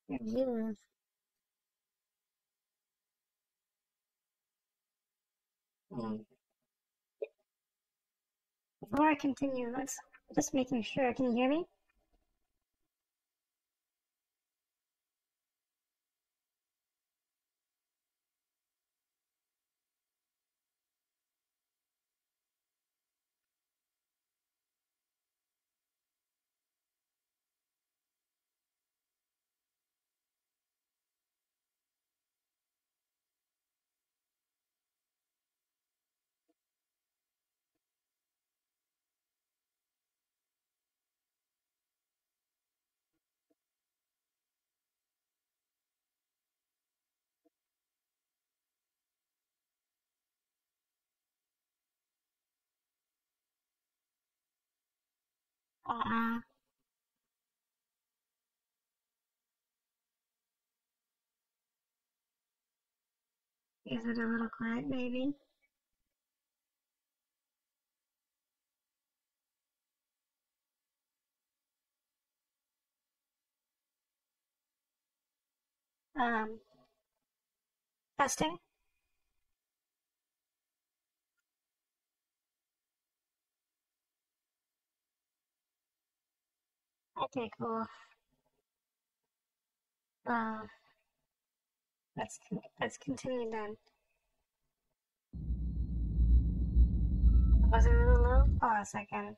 Yeah. Um, Before I continue, let's just making sure. Can you hear me? Uh, is it a little quiet, maybe? Um, Testing? Okay, cool. Uh, let's continue then. Was it a little low? Oh, a second.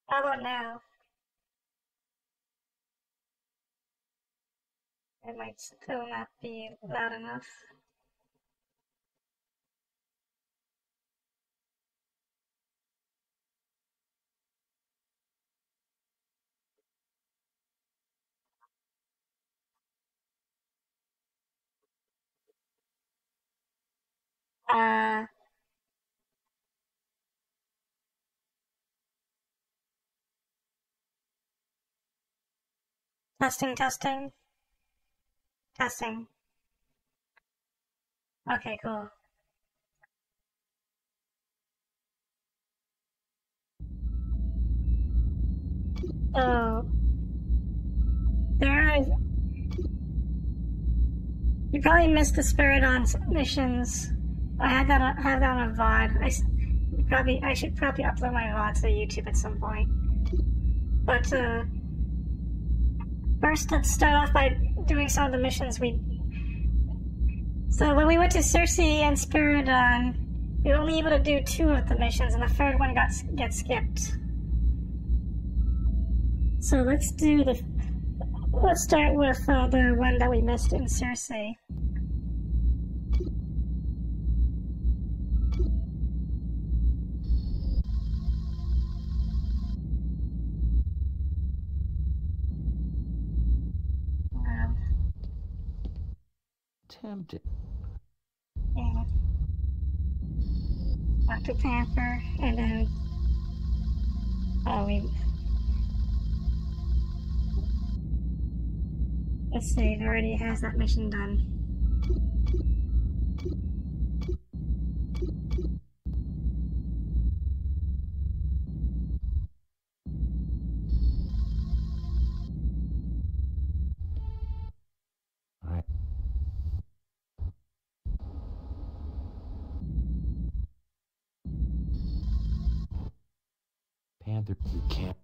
How about now? It might still not be loud enough. Uh, Testing, testing, testing. Okay, cool. So, there is. You probably missed the Spiridon missions. I had that on a VOD. I should probably upload my VOD to YouTube at some point. But first, let's start off by doing some of the missions we. So when we went to Circe and Spiridon, we were only able to do 2 of the missions, and the third one get skipped. So let's start with the one that we missed in Circe. Tempted. Yeah. Dr. Panther, and then we. Let's see, it already has that mission done. Alright. Panther, you can't.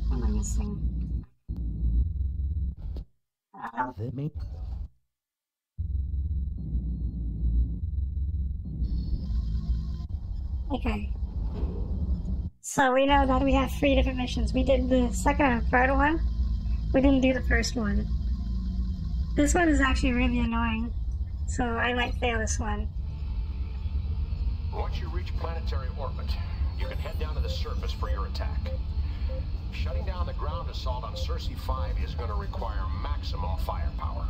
What am I missing? That me? Okay. So we know that we have 3 different missions. We did the second and third one. We didn't do the first one. This one is actually really annoying, so I might fail this one. Once you reach planetary orbit, you can head down to the surface for your attack. Shutting down the ground assault on Circe 5 is going to require maximum firepower.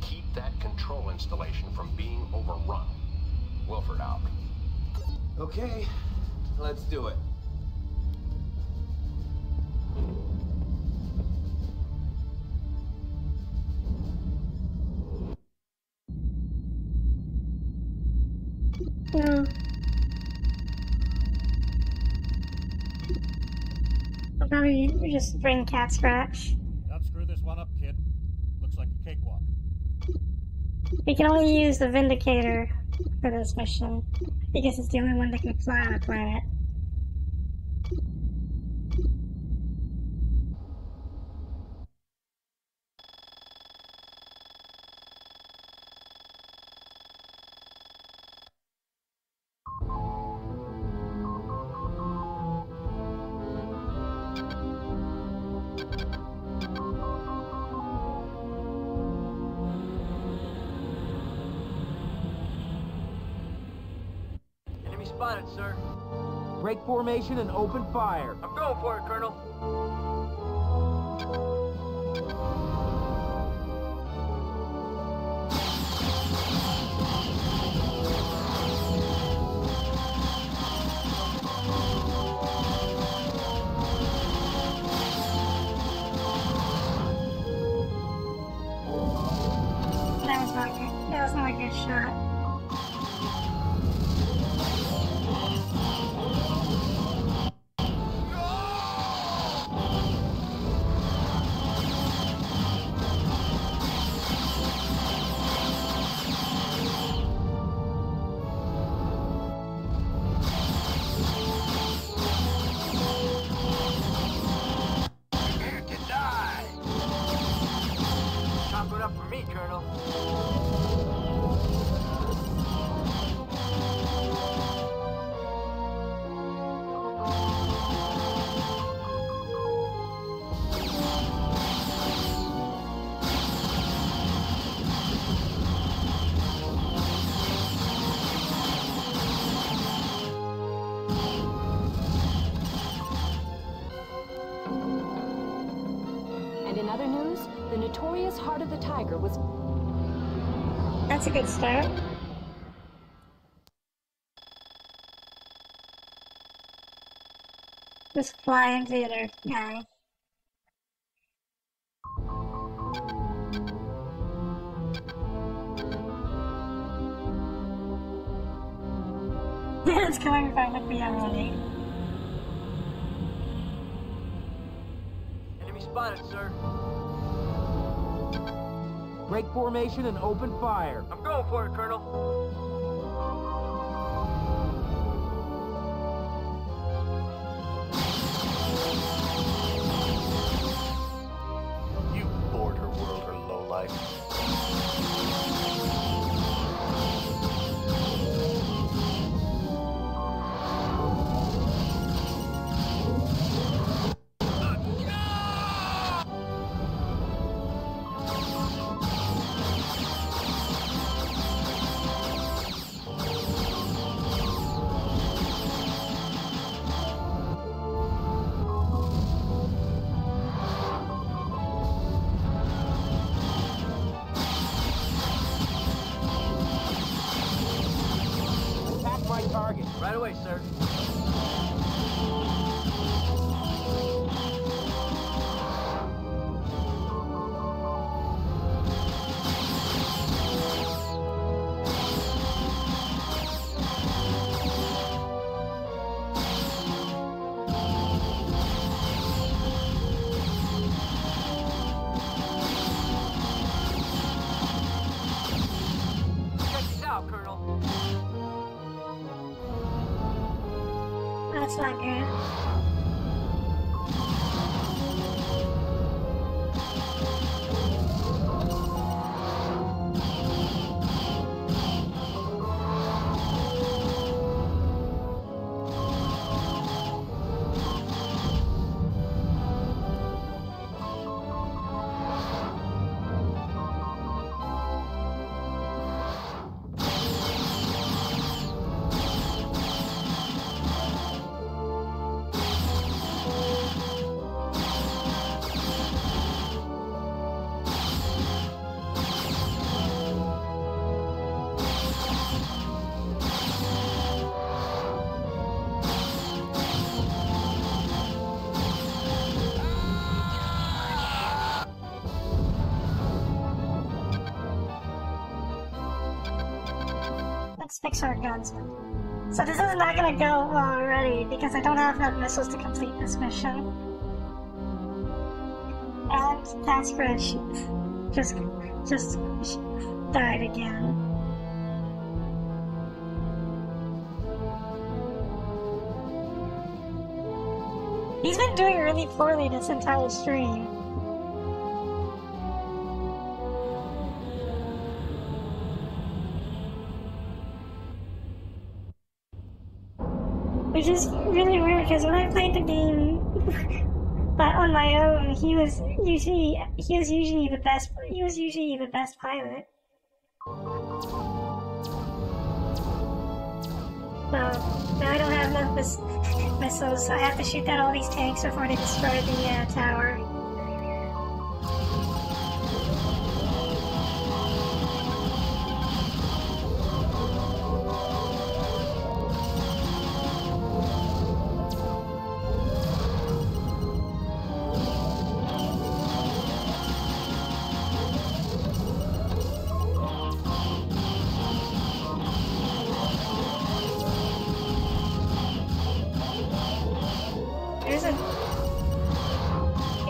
Keep that control installation from being overrun. Wilford out. Okay, Let's do it. Well, I'll probably just bring Cat Scratch. Now screw this one up, kid. Looks like a cakewalk. We can only use the Vindicator for this mission because it's the only one that can fly on the planet. Enemy spotted, sir. Break formation and open fire. I'm going for it, Colonel. That was not a good shot. Chop it up for me, Colonel. And in other news, the notorious Heart of the Tiger was... That's a good start. This flying theater guy. It's coming from the reality. Enemy spotted, sir. Break formation and open fire. I'm going for it, Colonel. You border worlder lowlife. Attack my target. Right away, sir. Check this out, Colonel. That's not good. fix our guns. So this is not gonna go well already because I don't have enough missiles to complete this mission. And that spreadsheet just died again. He's been doing really poorly this entire stream. Which is really weird because when I played the game on my own, he was usually the best pilot. Now I don't have enough missiles, so I have to shoot down all these tanks before they destroy the tower.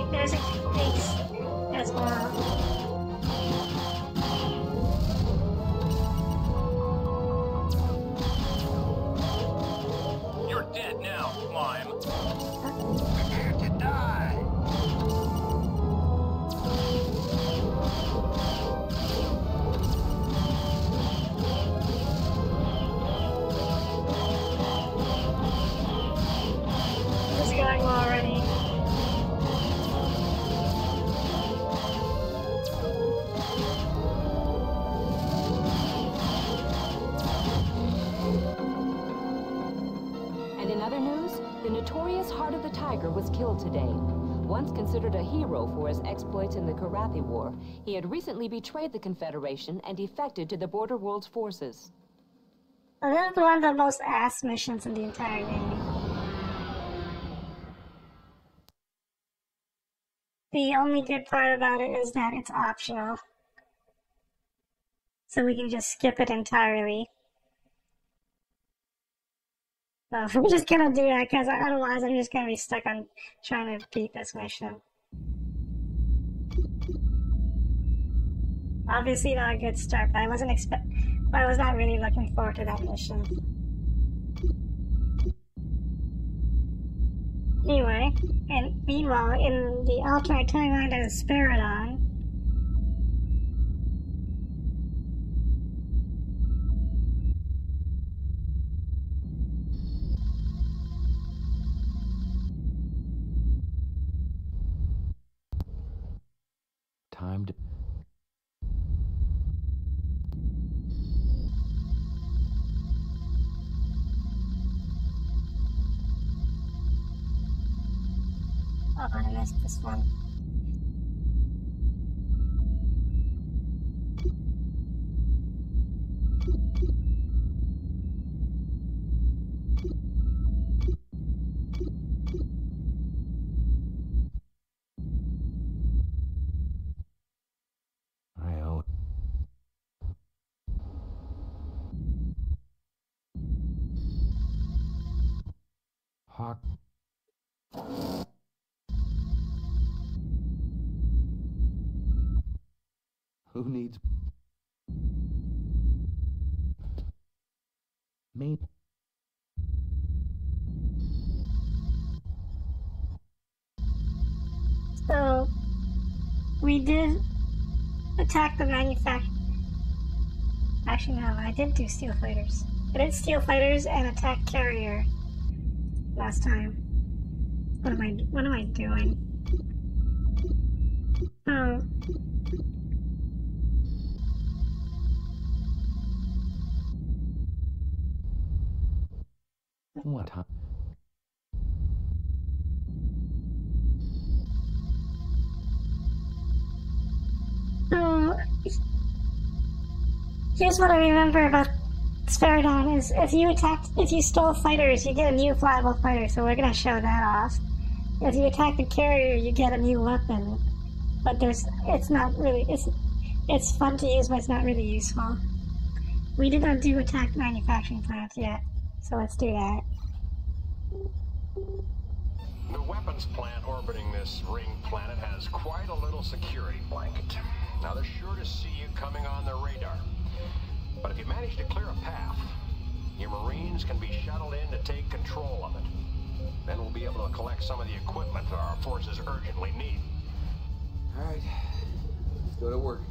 There's a case as well. You're dead now, Lime. Prepare to die. It's going well already. And in other news, the notorious Heart of the Tiger was killed today. Once considered a hero for his exploits in the Karathi War, he had recently betrayed the Confederation and defected to the Border World's forces. Well, this is one of the most ass missions in the entire game. The only good part about it is that it's optional. So we can just skip it entirely. So we're just gonna do that because otherwise I'm just gonna be stuck on trying to beat this mission. Obviously not a good start, but I was not really looking forward to that mission. Anyway, and meanwhile, in the alternate timeline that is Spiridon, Time to... oh, I missed this one. I owe... Hawk... Who needs... Me? So, we did attack the manufacturer. Actually, no, I did do steel fighters. I did steel fighters and attack carrier last time. What am I doing? Oh. What, huh? So, here's what I remember about Spiridon is if you stole fighters, you get a new flyable fighter, so we're gonna show that off. If you attack the carrier, you get a new weapon. But it's not really, it's fun to use, but it's not really useful. We did not do attack manufacturing plants yet, so let's do that. The weapons plant orbiting this ring planet has quite a little security blanket. Now they're sure to see you coming on their radar. But if you manage to clear a path, your Marines can be shuttled in to take control of it. Then we'll be able to collect some of the equipment that our forces urgently need. Alright, let's go to work.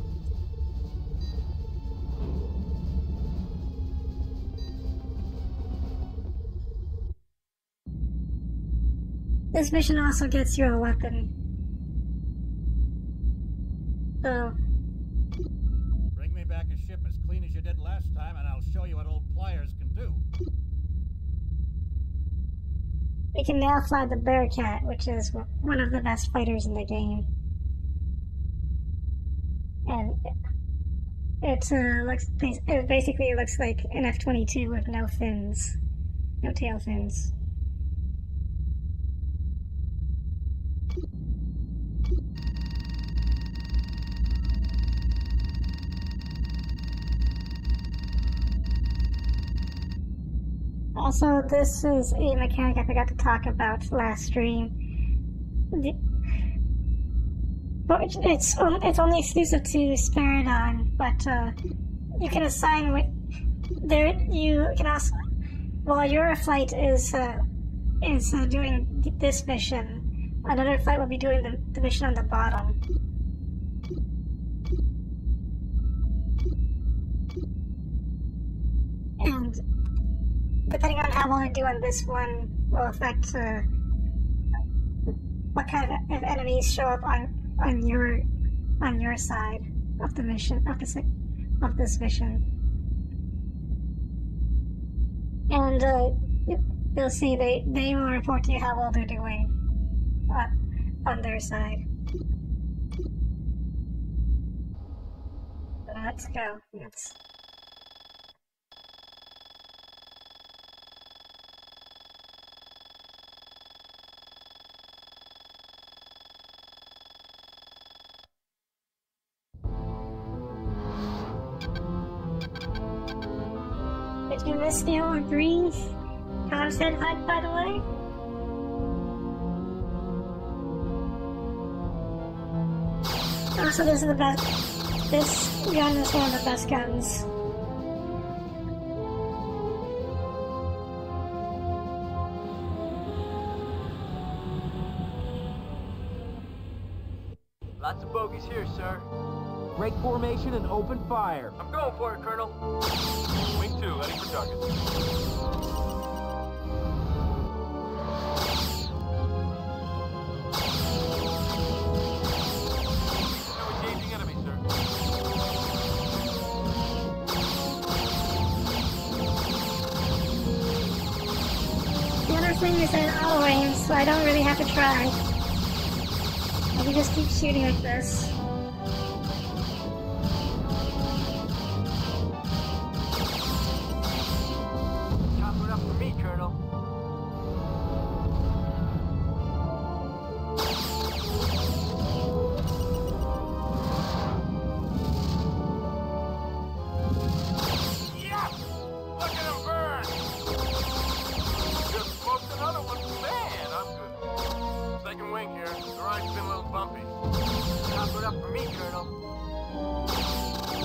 This mission also gets you a weapon. So, Bring me back a ship as clean as you did last time, and I'll show you what old pliers can do. we can now fly the Bearcat, which is one of the best fighters in the game. And it basically looks like an F-22 with no fins, no tail fins. Also, this is a mechanic I forgot to talk about last stream. It's only exclusive to Spiridon, but you can assign you can also, while your flight is doing this mission, another flight will be doing the mission on the bottom. And depending on how well you do on this one will affect what kind of enemies show up on your side of the mission of this mission. And you'll see they will report to you how well they're doing on their side. Let's go. Did you miss the old green Concept hut, by the way? Also, this is the best. This gun is one of the best guns. Lots of bogeys here, sir. Break formation and open fire. I'm going for it, Colonel. Wing 2, ready for target. No engaging enemy, sir. The other thing is that auto aim, so I don't really have to try. I can just keep shooting like this.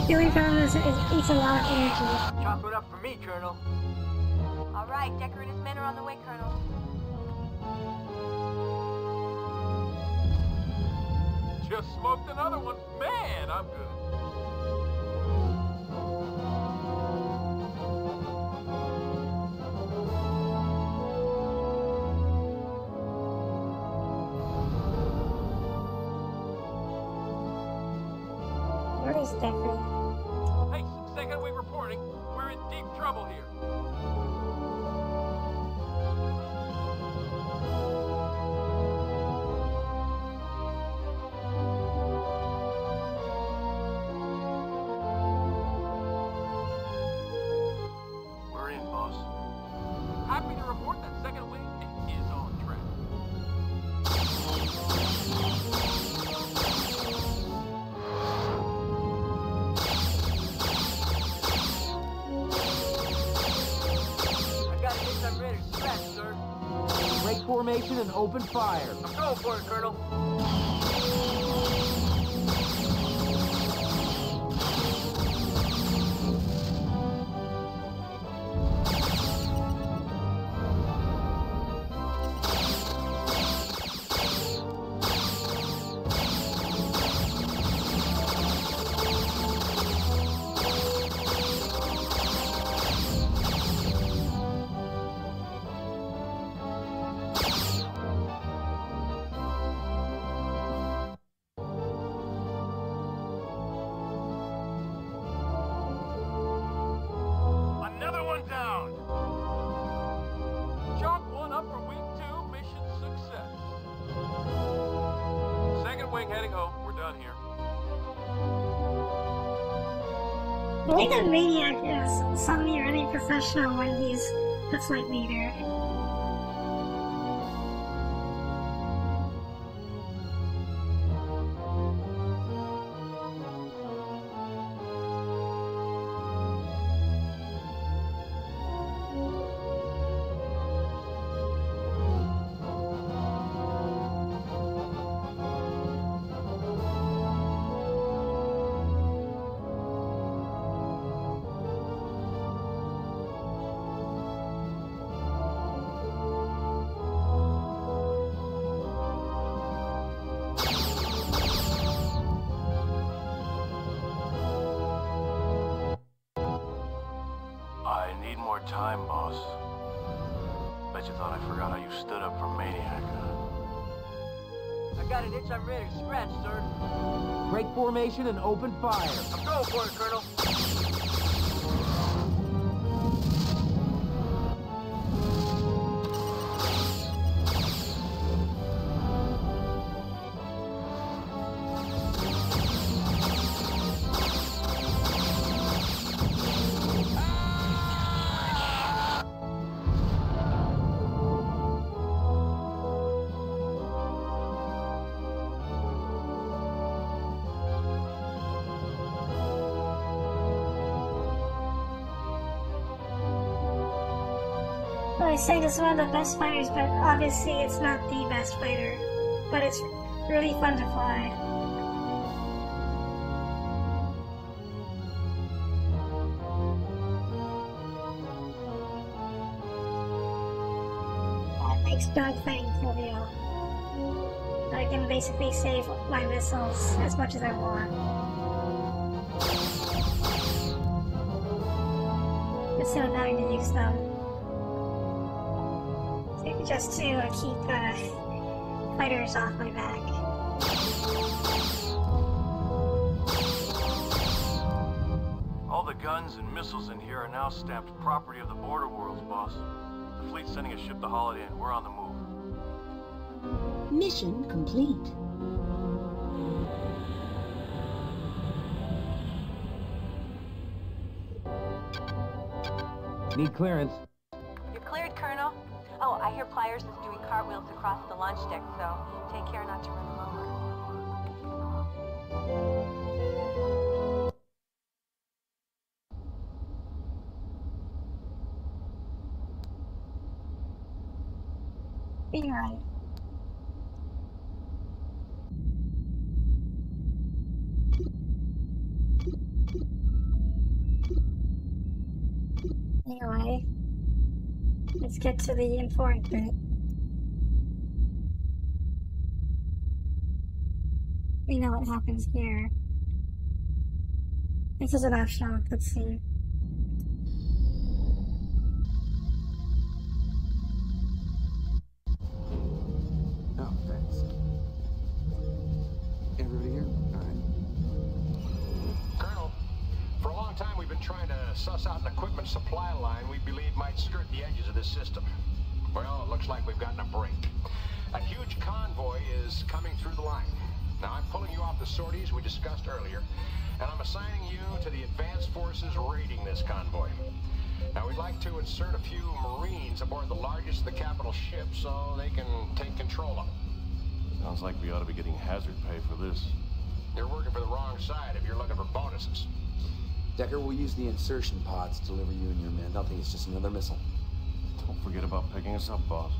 The only problem is it eats a lot of energy. Chop it up for me, Colonel. All right, Decker and his men are on the way, Colonel. Just smoked another one. Man, I'm good. Where is Decker? Hey, second wave reporting. We're in deep trouble here. We're in, boss. Happy to report that second wave is on track. Break formation and open fire. I'm going for it, Colonel. Another one down. Chalk one up for week 2, mission success. Second wing heading home. We're done here. I think that Maniac is suddenly really professional when he's the flight leader. I need more time, boss. Bet you thought I forgot how you stood up for Maniac, huh? I got an itch I'm ready to scratch, sir. Break formation and open fire. I'm going for it, Colonel. I say this is one of the best fighters, but obviously it's not the best fighter. But it's really fun to fly. That makes dogfighting trivial. I can basically save my missiles as much as I want. Instead of having to use them. Just to keep fighters off my back. All the guns and missiles in here are now stamped property of the Border Worlds, boss. The fleet's sending a ship to Holiday Inn. We're on the move. Mission complete. Need clearance. You're cleared, Colonel. Oh, I hear Pliers is doing cartwheels across the launch deck, so take care not to run him over. Be right. Anyway, let's get to the important bit. We know what happens here. This is an optional cutscene. Oh, thanks. Everybody here? Alright. Colonel, for a long time we've been trying to suss out an equipment supply line we believe might skirt the edges of this system. Well, it looks like we've gotten a break. A huge convoy is coming through the line. Now, I'm pulling you off the sorties we discussed earlier, and I'm assigning you to the advanced forces raiding this convoy. Now, we'd like to insert a few Marines aboard the largest of the capital ships so they can take control of it. Sounds like we ought to be getting hazard pay for this. You're working for the wrong side if you're looking for bonuses. Decker will use the insertion pods to deliver you and your men. They'll think it's just another missile. Don't forget about picking us up, boss.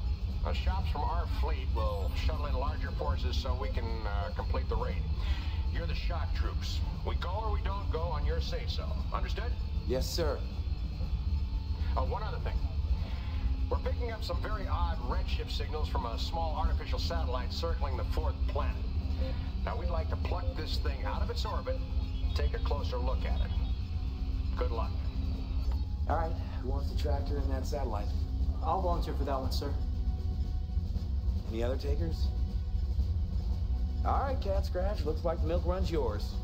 Shops from our fleet will shuttle in larger forces so we can complete the raid. You're the shock troops. We go or we don't go on your say-so. Understood? Yes, sir. Oh, one other thing. We're picking up some very odd redshift signals from a small artificial satellite circling the fourth planet. Now, we'd like to pluck this thing out of its orbit, take a closer look at it. Good luck. All right, who wants to tractor in that satellite? I'll volunteer for that one, sir. Any other takers? All right, Cat Scratch, looks like the milk run's yours.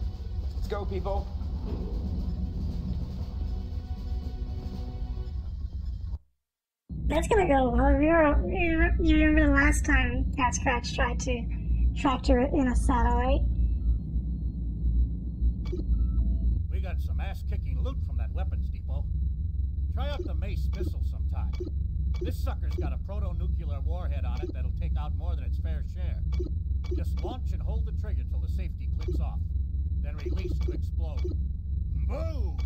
Let's go, people. That's gonna go well. You remember the last time Cat Scratch tried to tractor it in a satellite? We got some ass-kicking loot from that weapons depot. Try out the Mace missile sometime. This sucker's got a proto-nuclear warhead on it that'll take out more than its fair share. Just launch and hold the trigger till the safety clicks off. Then release to explode. Boom!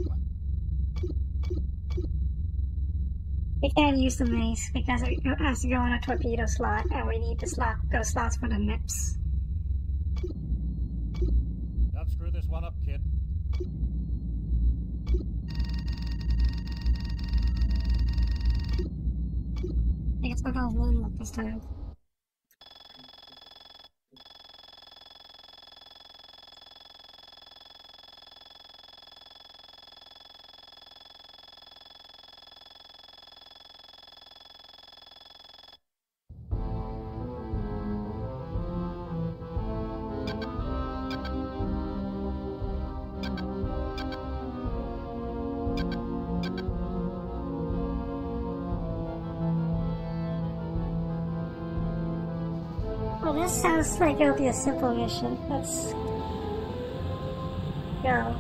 We can't use the mace because it has to go in a torpedo slot, and we need those slots for the MIPS. Don't screw this one up, kid. I guess we're going one up this time. Well, this sounds like it'll be a simple mission. Let's go.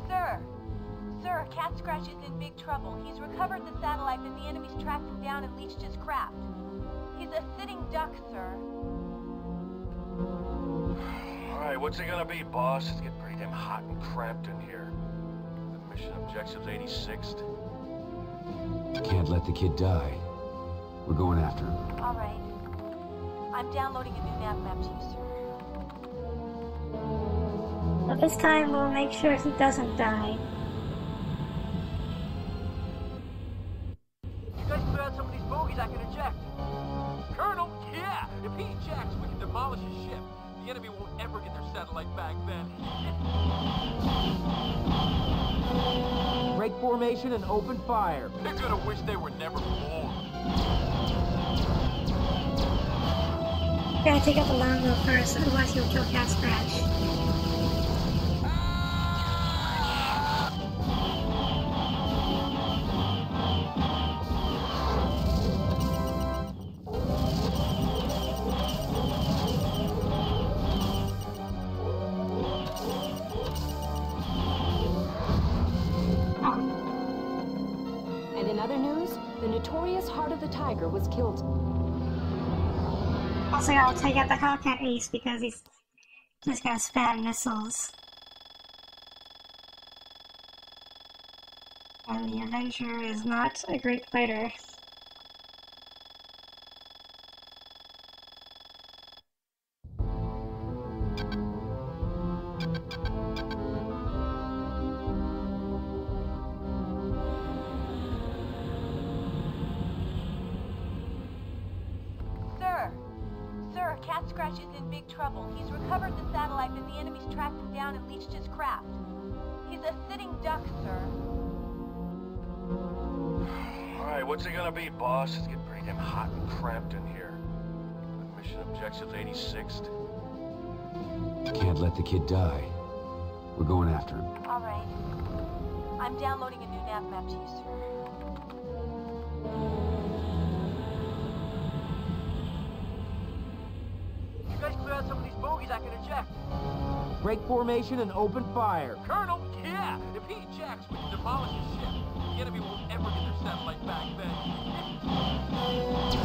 Sir, Cat Scratch is in big trouble. He's recovered the satellite, but the enemy's tracked him down and leached his craft. He's a sitting duck, sir. Alright, what's it gonna be, boss? It's getting pretty damn hot and cramped in here. The mission objective's 86th. Can't let the kid die. We're going after him. All right. I'm downloading a new nav map to you, sir. But this time we'll make sure he doesn't die. You guys clear out some of these bogies I can eject. Colonel, yeah! If he ejects, we can demolish his ship. The enemy won't ever get their satellite back then. Break formation and open fire. They're gonna wish they were never born. Gotta take out the longbow first, otherwise he'll kill Cat Scratch. And in other news, the notorious Heart of the Tiger was killed. Also, I'll take out the Hellcat Ace because he's just got spam missiles. And the Avenger is not a great fighter. Sir, Cat Scratch is in big trouble. He's recovered the satellite, but the enemy's tracked him down and leached his craft. He's a sitting duck, sir. Alright, what's it gonna be, boss? It's getting pretty damn hot and cramped in here. The mission objective's 86th. Can't let the kid die. We're going after him. All right. I'm downloading a new nav map to you, sir. You guys clear out some of these bogies I can eject. Break formation and open fire. Colonel, yeah! If he ejects, we can demolish his ship. The enemy won't ever get their satellite back then.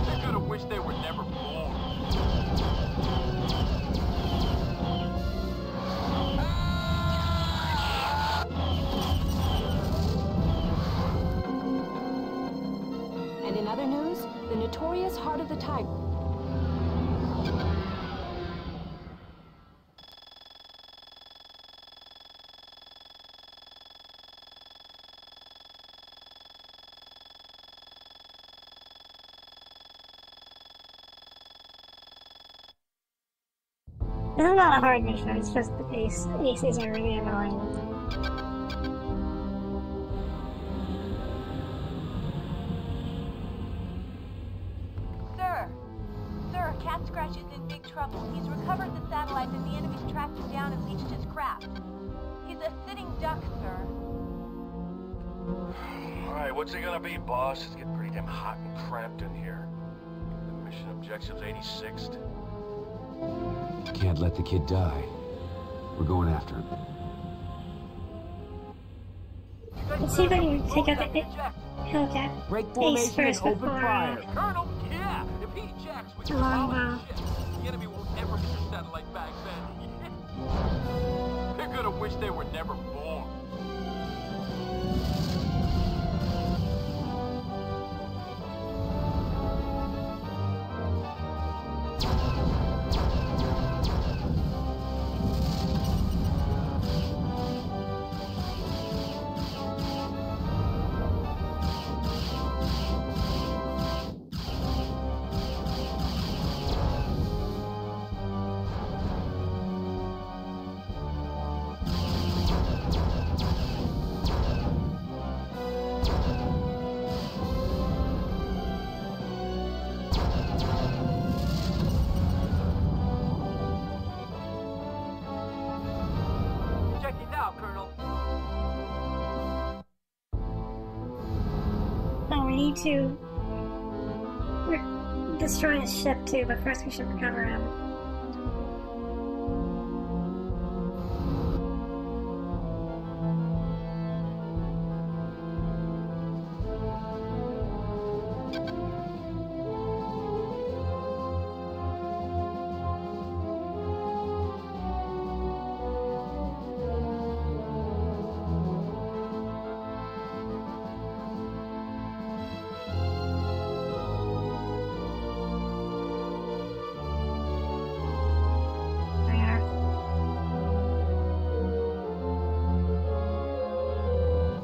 They're gonna wish they were never born. And in other news, the notorious Heart of the Tiger. This is not a hard mission, it's just the aces are really annoying. Sir, Cat Scratch is in big trouble. He's recovered the satellite and the enemy's tracked him down and leached his craft. He's a sitting duck, sir. Alright, what's it gonna be, boss? It's getting pretty damn hot and cramped in here. The mission objective's 86th. Can't let the kid die. We're going after him. Let's see if I can take out the Hellcat. Break Ace formation and first open before fire. Colonel, yeah! If he jacks, we can Longbow. follow the ship. The enemy won't ever get your satellite back then. They're gonna wish they were never born. We need to destroy his ship too, but first we should recover him.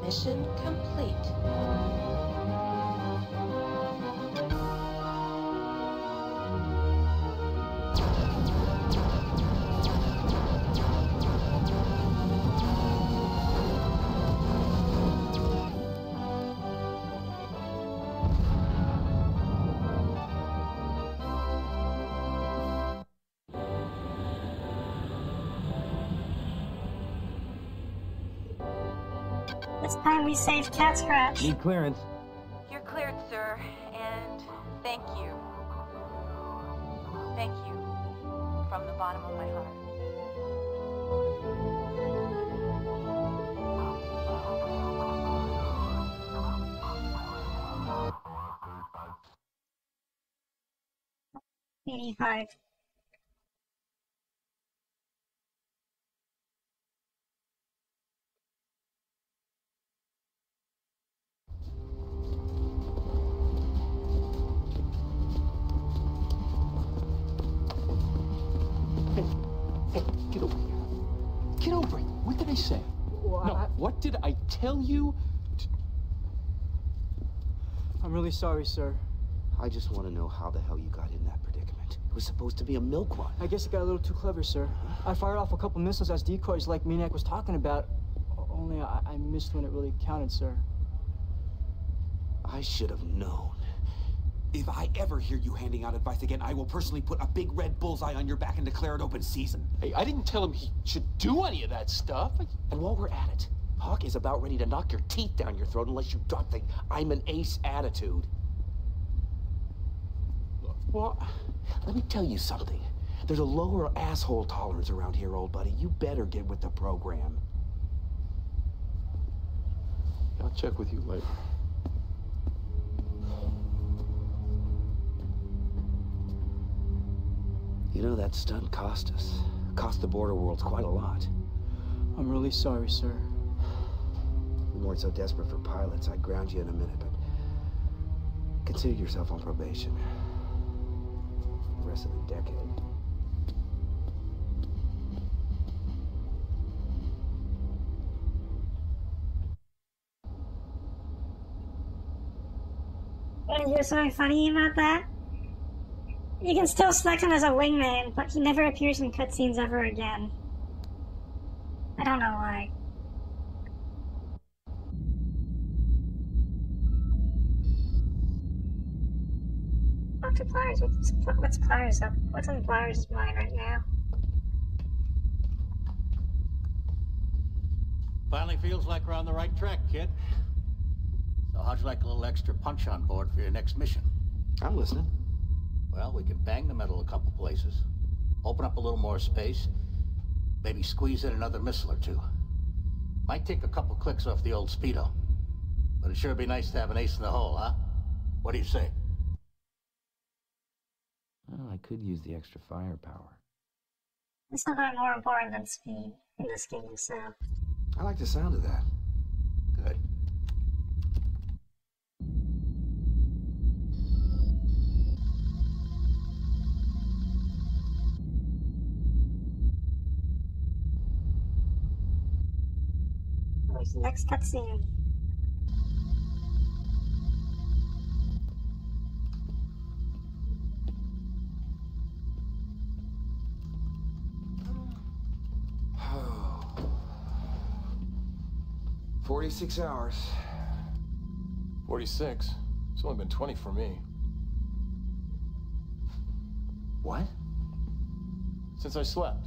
Mission complete. This time we saved Cat Scratch. Need clearance. You're cleared, sir, and thank you. Thank you. From the bottom of my heart. '85. Get over here. Get over here. What did I say? Well, No, what did I tell you? I'm really sorry, sir. I just want to know how the hell you got in that predicament. It was supposed to be a milk run. I guess it got a little too clever, sir. I fired off a couple missiles as decoys like Maniac was talking about. Only I missed when it really counted, sir. I should have known. If I ever hear you handing out advice again, I will personally put a big red bullseye on your back and declare it open season. Hey, I didn't tell him he should do any of that stuff. And while we're at it, Hawk is about ready to knock your teeth down your throat unless you drop the I'm an ace attitude. Well, let me tell you something. There's a lower asshole tolerance around here, old buddy. You better get with the program. I'll check with you later. You know, that stunt cost us. Cost the border worlds quite a lot. I'm really sorry, sir. We weren't so desperate for pilots. I'd ground you in a minute, but Institute yourself on probation. The rest of the decade. And here's something funny about that. You can still select him as a wingman, but he never appears in cutscenes ever again. I don't know why. Talk to Pliers. What's Pliers up? What's on Pliers' mind right now? Finally feels like we're on the right track, kid. So how'd you like a little extra punch on board for your next mission? I'm listening. Well, we can bang the metal a couple places, open up a little more space, maybe squeeze in another missile or two. Might take a couple clicks off the old Speedo, but it'd sure be nice to have an ace in the hole, huh? What do you say? Well, I could use the extra firepower. It's not really more important than speed in this game, so... I like the sound of that. Good. Where's the next cutscene? Oh. 46 hours. 46? It's only been 20 for me. What? Since I slept.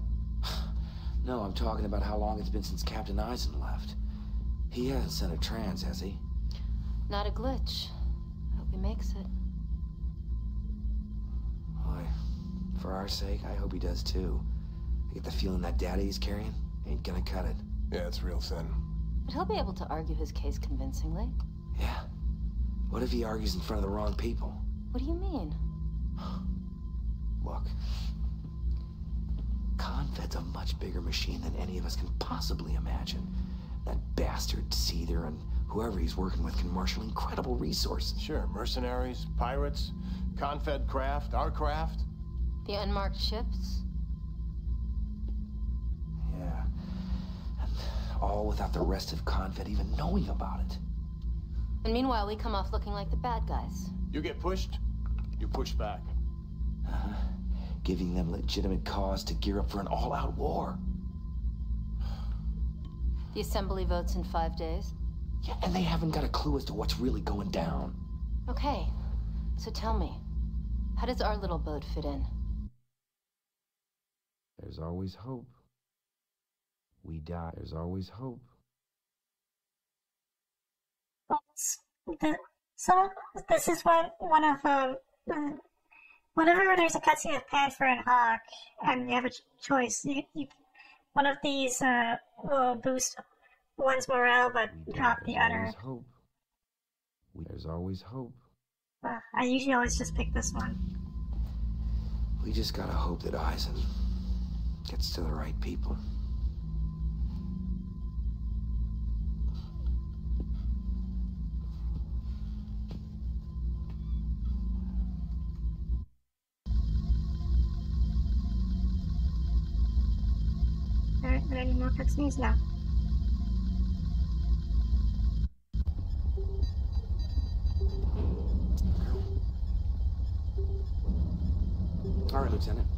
No, I'm talking about how long it's been since Captain Eisen left. He hasn't sent a trans, has he? Not a glitch. Hope he makes it. Boy, for our sake, I hope he does too. I get the feeling that data he's carrying ain't gonna cut it. Yeah, it's real thin. But he'll be able to argue his case convincingly. Yeah. What if he argues in front of the wrong people? What do you mean? Look. Confed's a much bigger machine than any of us can possibly imagine. That bastard Seether and whoever he's working with can marshal incredible resources. Sure, mercenaries, pirates, Confed craft, our craft. The unmarked ships? Yeah. And all without the rest of Confed even knowing about it. And meanwhile, we come off looking like the bad guys. You get pushed, you push back. Uh-huh. Giving them legitimate cause to gear up for an all-out war. The assembly votes in 5 days. Yeah, and they haven't got a clue as to what's really going down. Okay, so tell me, how does our little boat fit in? There's always hope. We die. There's always hope. So this is one of whenever there's a cutscene of Panther and Hawk, and you have a choice, one of these will boost one's morale, but drop the other. There's always hope. I usually always just pick this one. We just gotta hope that Eisen gets to the right people. Alright, are there any more cutscenes now? All right, Lieutenant.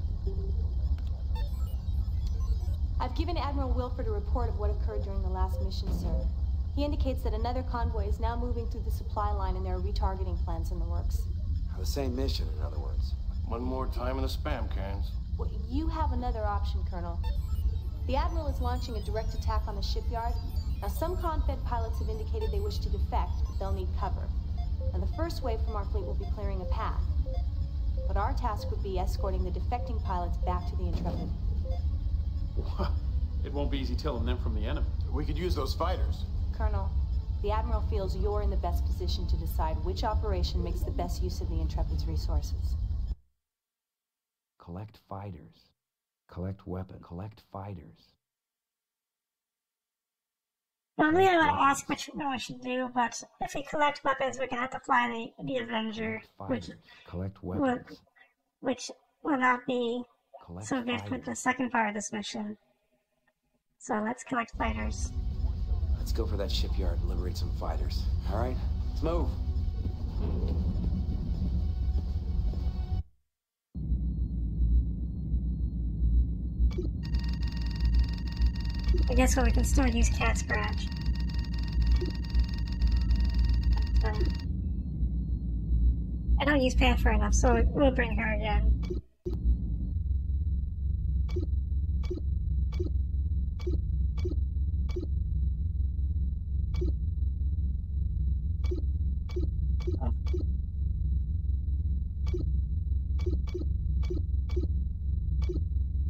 I've given Admiral Wilford a report of what occurred during the last mission, sir. He indicates that another convoy is now moving through the supply line and there are retargeting plans in the works. The same mission, in other words. One more time in the spam cans. Well, you have another option, Colonel. The Admiral is launching a direct attack on the shipyard. Now, some Confed pilots have indicated they wish to defect, but they'll need cover. Now, the first wave from our fleet will be clearing a path. But our task would be escorting the defecting pilots back to the Intrepid. It won't be easy telling them from the enemy. We could use those fighters. Colonel, the Admiral feels you're in the best position to decide which operation makes the best use of the Intrepid's resources. Collect fighters. Collect weapons. Collect fighters. Normally I would ask which one we should do, but if we collect weapons, we're gonna have to fly the Avenger, which will not be so good for the second part of this mission. So let's collect fighters. Let's go for that shipyard and liberate some fighters. All right, let's move. I guess we can still use Cat Scratch. I don't use Panther enough, so we'll bring her again.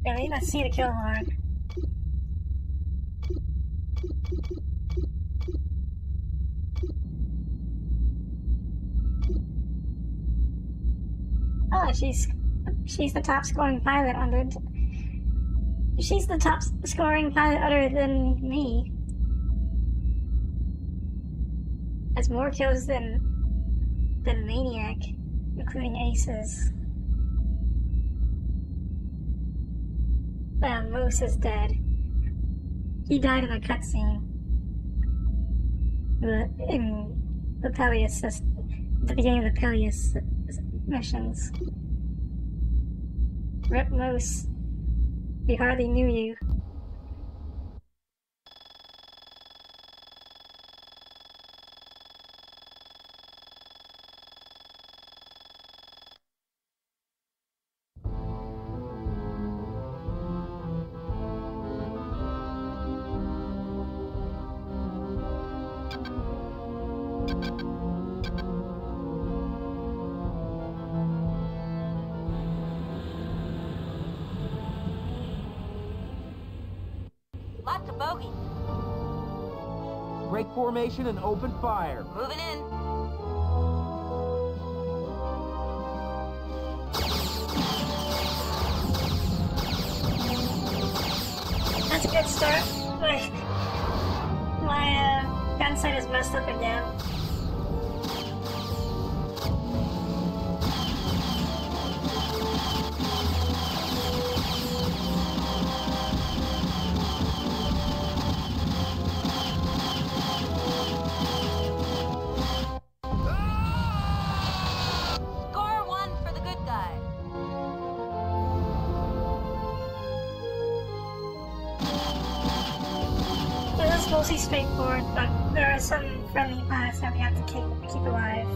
Really? Let's see the kill log. Oh, she's the top scoring pilot under. She's the top scoring pilot other than me. Has more kills than Maniac, including aces. Moose is dead. He died in a cutscene. In the Peleus the beginning of the Peleus missions. Rip Moose. We hardly knew you. Lots of bogeys. Break formation and open fire. Moving in. That's a good start. My gun sight is messed up again. Score one for the good guy. This is mostly straightforward, but there are some friendly pilots that we have to keep alive.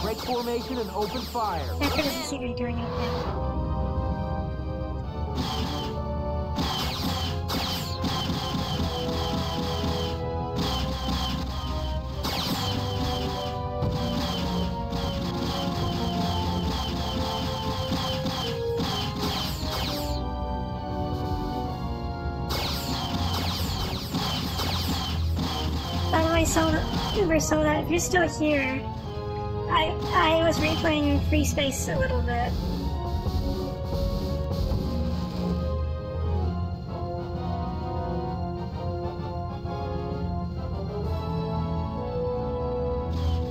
Break formation and open fire. That doesn't seem to be doing anything. By the way, so that if you're still here, I was replaying Free Space a little bit.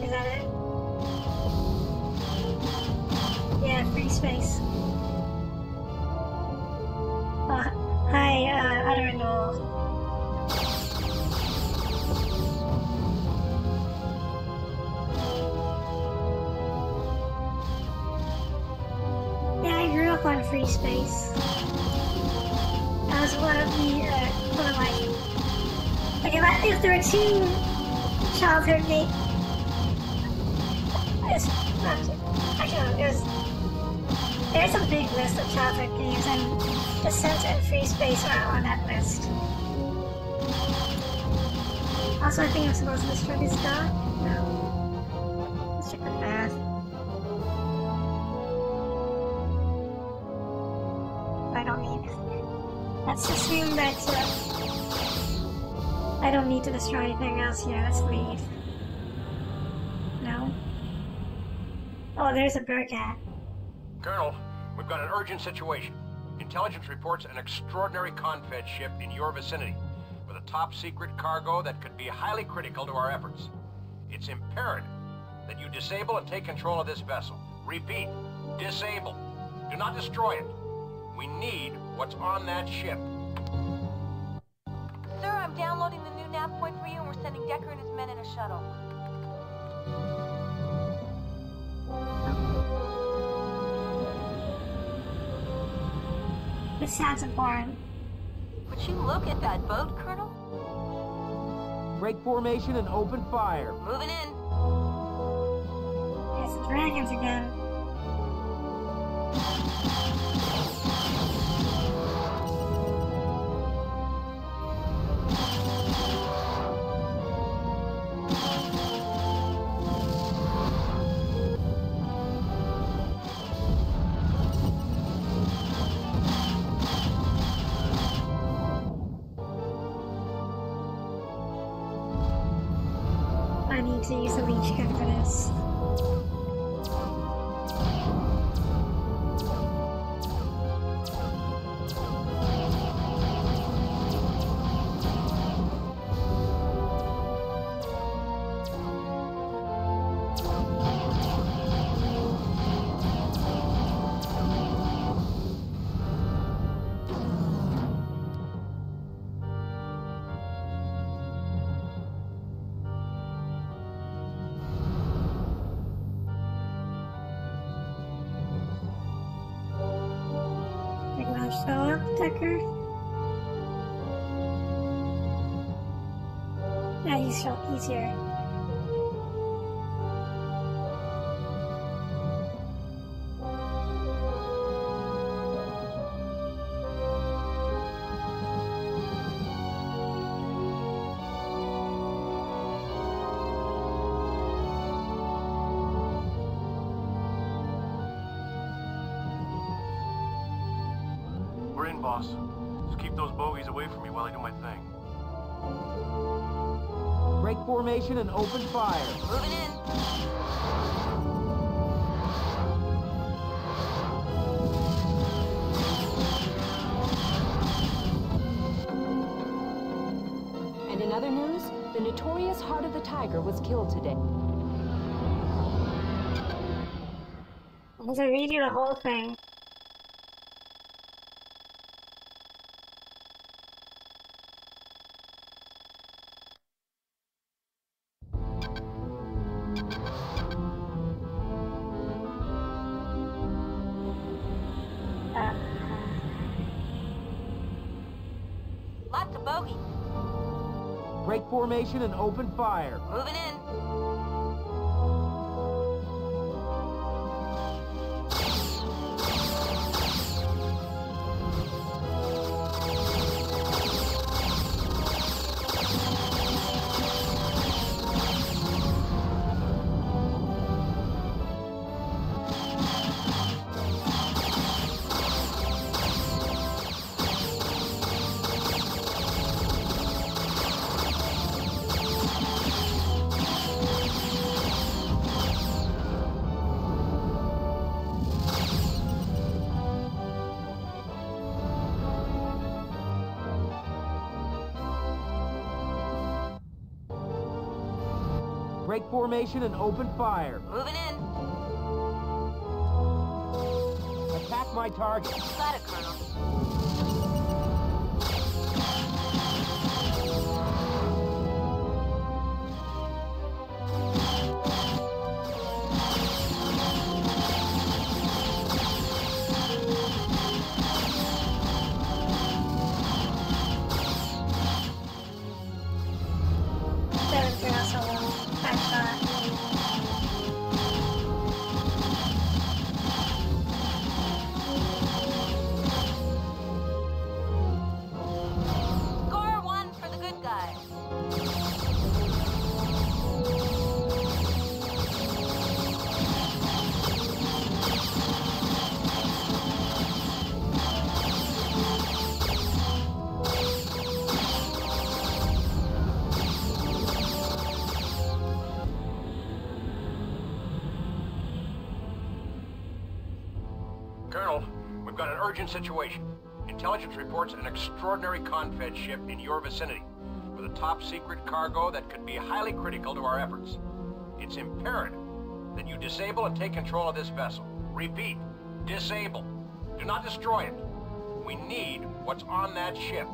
Is that it? Yeah, Free Space. Hi, Utter and Noel. On Free Space. was one of the, if there were two childhood games, there's a big list of childhood games, and Descent and Free Space are on that list. Also, I think I'm supposed to destroy this dog. No. Let's check the path. I don't need. Let's assume that I don't need to destroy anything else here. Let's leave. No. Oh, there's a bird cat. Colonel, we've got an urgent situation. Intelligence reports an extraordinary Confed ship in your vicinity with a top-secret cargo that could be highly critical to our efforts. It's imperative that you disable and take control of this vessel. Repeat, disable. Do not destroy it. We need what's on that ship. Sir, I'm downloading the new nav point for you, and we're sending Decker and his men in a shuttle. This sounds important. Would you look at that boat, Colonel? Break formation and open fire. Moving in. There's the dragons again. I need to use the leech gun for this. Philip Decker? Yeah, he's here. We're in, boss. Just keep those bogeys away from me while I do my thing. Break formation and open fire. Moving in. And in other news, the notorious Heart of the Tiger was killed today. I'm gonna read you the whole thing. Lots of bogeys. Break formation and open fire. Moving in. Break formation and open fire. Moving in. Attack my target. Got it, Colonel. Colonel, we've got an urgent situation. Intelligence reports an extraordinary Confed ship in your vicinity, with a top-secret cargo that could be highly critical to our efforts. It's imperative that you disable and take control of this vessel. Repeat, disable. Do not destroy it. We need what's on that ship.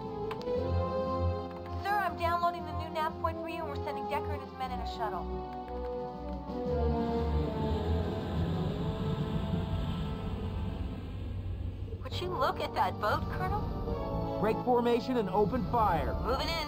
Sir, I'm downloading the new nav point for you, and we're sending Decker and his men in a shuttle. Would you look at that boat, Colonel? Break formation and open fire. Moving in.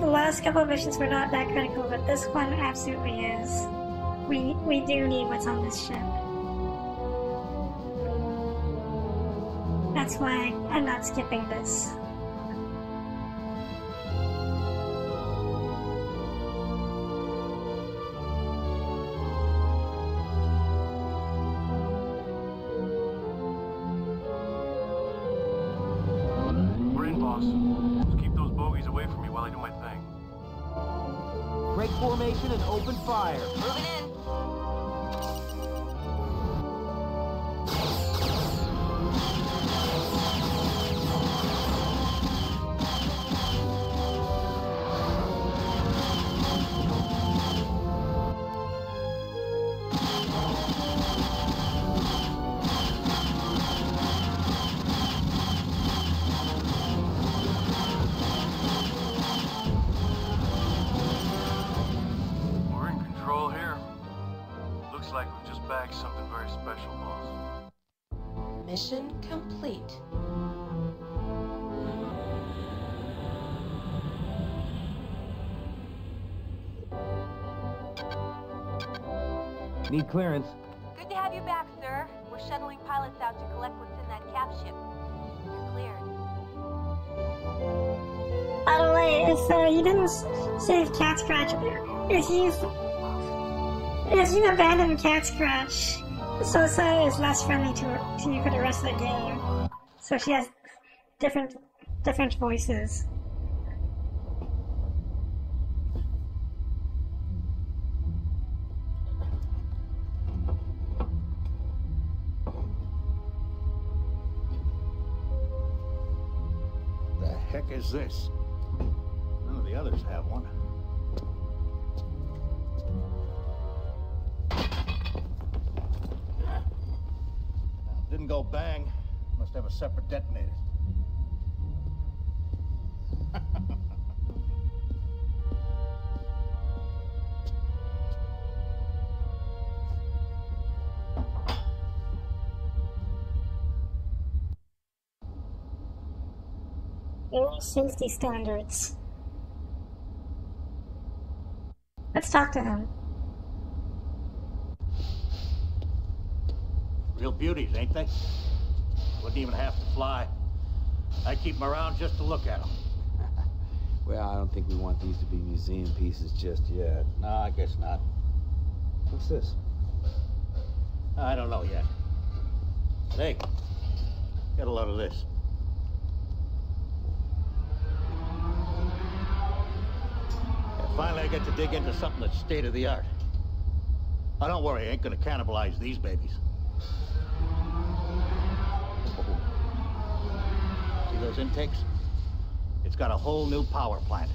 The last couple of missions were not that critical, but this one absolutely is. We do need what's on this ship. That's why I'm not skipping this. We're in, boss. Just keep those bogeys away from me while I do my thing. Break formation and open fire. Moving in. We're in control here. Looks like we've just bagged something very special, boss. Mission complete. Need clearance. Good to have you back, sir. We're shuttling pilots out to collect what's in that cap ship. You're cleared. By the way, if you didn't save Cat Scratch, if you abandon Cat Scratch, Sosa is less friendly to you for the rest of the game. So she has different voices. The heck is this? None of the others have one. Didn't go bang. Must have a separate detonator. Air safety standards. Let's talk to him. Real beauties, ain't they? Wouldn't even have to fly. I keep them around just to look at them. Well, I don't think we want these to be museum pieces just yet. No, I guess not. What's this? I don't know yet. Hey, get a load of this. Yeah, finally, I get to dig into something that's state of the art. Oh, don't worry, I ain't gonna cannibalize these babies. those intakes? It's got a whole new power plant.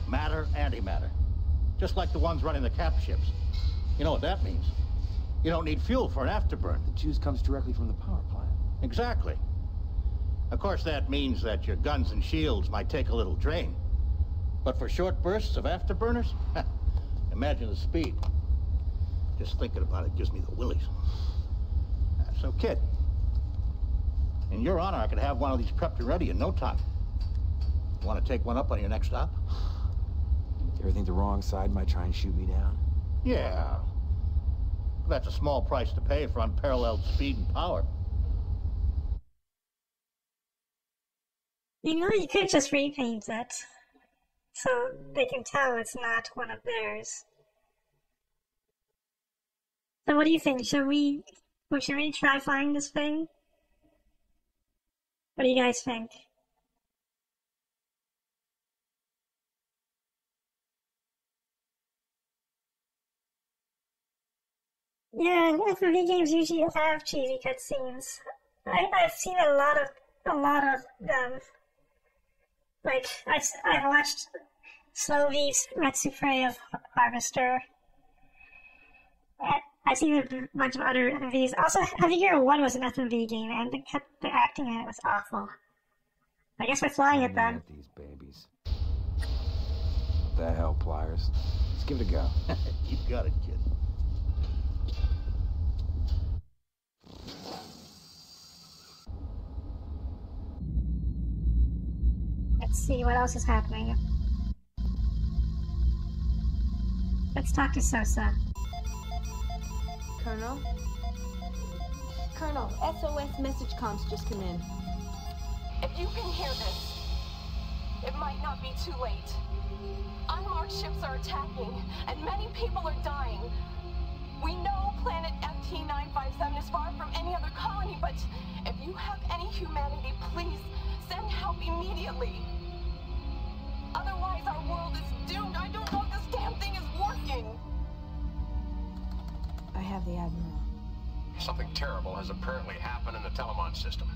Matter, antimatter. Just like the ones running the cap ships. You know what that means? You don't need fuel for an afterburn. The juice comes directly from the power plant. Exactly. Of course, that means that your guns and shields might take a little drain. But for short bursts of afterburners, imagine the speed. Just thinking about it gives me the willies. So, kid, in your honor, I could have one of these prepped and ready in no time. Want to take one up on your next stop? You ever think the wrong side might try and shoot me down? Yeah. That's a small price to pay for unparalleled speed and power. You know, you could just repaint it, so they can tell it's not one of theirs. So what do you think? Should we try flying this thing? What do you guys think? Yeah, FMV games usually have cheesy cutscenes. I've seen a lot of them. Like, I watched Slovy's Retsupre of Harvester. I've seen a bunch of other FMVs. Also, Heavy Gear 1 was an FMV game, and the acting in it was awful. I guess we're flying it then. These babies. What the hell, Pliers? Let's give it a go. You got it, kid. Let's see what else is happening. Let's talk to Sosa. Colonel? Colonel, SOS message comms just come in. If you can hear this, it might not be too late. Unmarked ships are attacking, and many people are dying. We know planet FT-957 is far from any other colony, but if you have any humanity, please send help immediately. Otherwise, our world is doomed. I don't know if this damn thing is working. I have the Admiral. Something terrible has apparently happened in the Telemon system,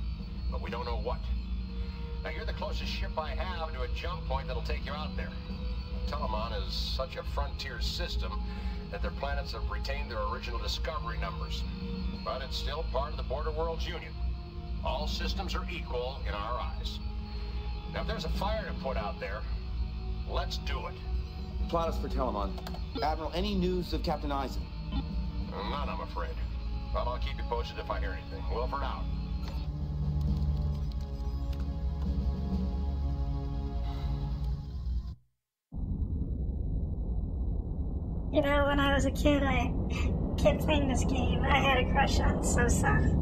but we don't know what. Now, you're the closest ship I have to a jump point that'll take you out there. Telemon is such a frontier system that their planets have retained their original discovery numbers. But it's still part of the Border Worlds Union. All systems are equal in our eyes. Now, if there's a fire to put out there, let's do it. Plot us for Telemon. Admiral, any news of Captain Eisen? None, I'm afraid. But I'll keep you posted if I hear anything. Wilford out. You know, when I was a kid, I kept playing this game. I had a crush on Sosa.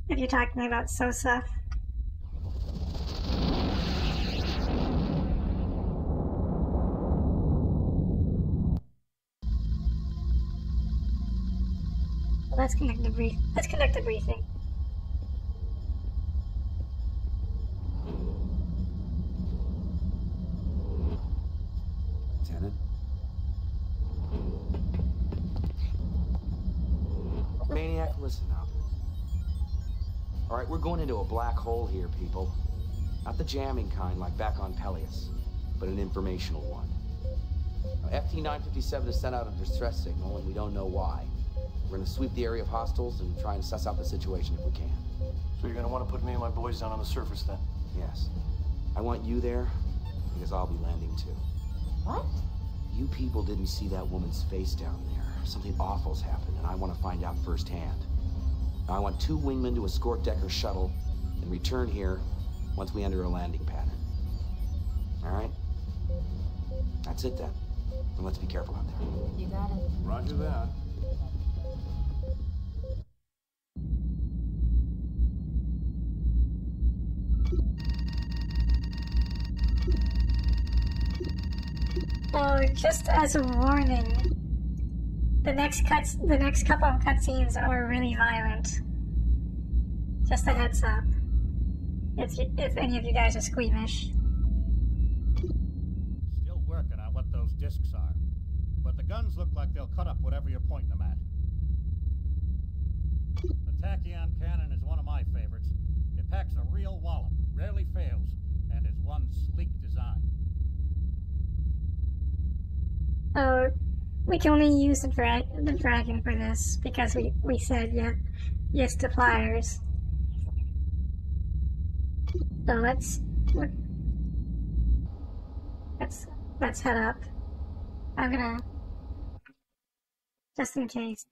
If you're talking about Sosa. Let's conduct the briefing. Lieutenant? Maniac, listen up. Alright, we're going into a black hole here, people. Not the jamming kind like back on Peleus, but an informational one. Now, FT-957 has sent out a distress signal, and we don't know why. We're gonna sweep the area of hostiles and try and suss out the situation if we can. So you're gonna want to put me and my boys down on the surface then? Yes. I want you there, because I'll be landing too. What? You people didn't see that woman's face down there. Something awful's happened, and I want to find out firsthand. Now, I want 2 wingmen to escort Decker's shuttle and return here once we enter a landing pattern. All right? That's it then. And let's be careful out there. You got it. Roger that. Oh, just as a warning, the next couple of cutscenes are really violent. Just a heads up. If any of you guys are squeamish. Still working on what those discs are, but the guns look like they'll cut up whatever you're pointing them at. tachyon cannon is one of my favorites. It packs a real wallop, rarely fails, and is one sleek design. Oh, we can only use the dragon for this because we said yes to pliers. So let's head up. I'm gonna, just in case.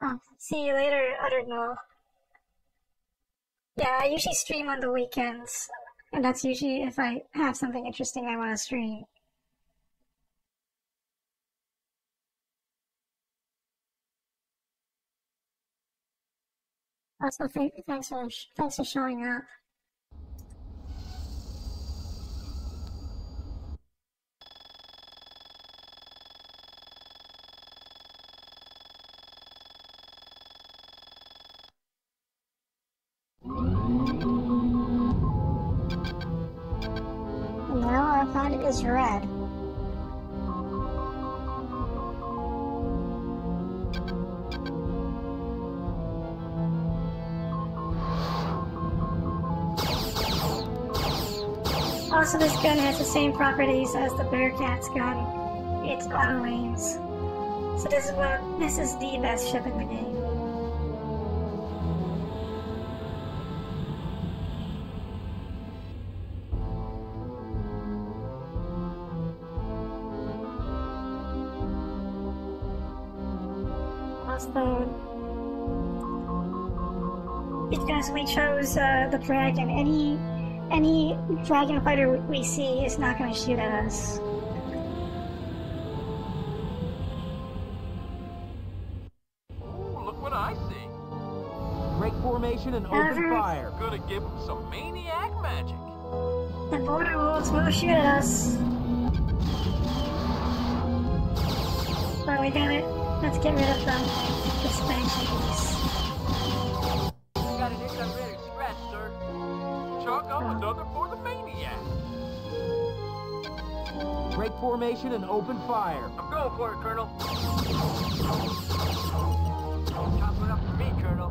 Oh, see you later, Utter Noel. Yeah, I usually stream on the weekends, and that's usually if I have something interesting I want to stream. Also, thanks for showing up. Now our planet is red. Also, this gun has the same properties as the Bearcat's gun. It's auto aims. So this is the best ship in the game. Because we chose the dragon, any dragon fighter we see is not going to shoot at us. Ooh, look what I see. Break formation and open fire. Gonna give him some maniac magic. The border wolves will shoot at us. So we got it. Let's get rid of them. The Spankies. Got an itch I'm ready to scratch, sir. Chalk up another for the maniac. Break formation and open fire. I'm going for it, Colonel. Chop it up for me, Colonel.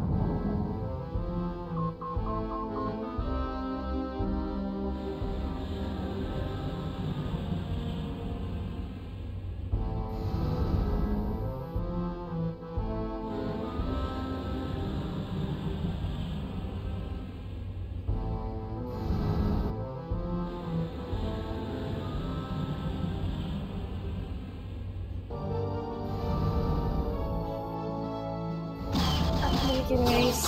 Race.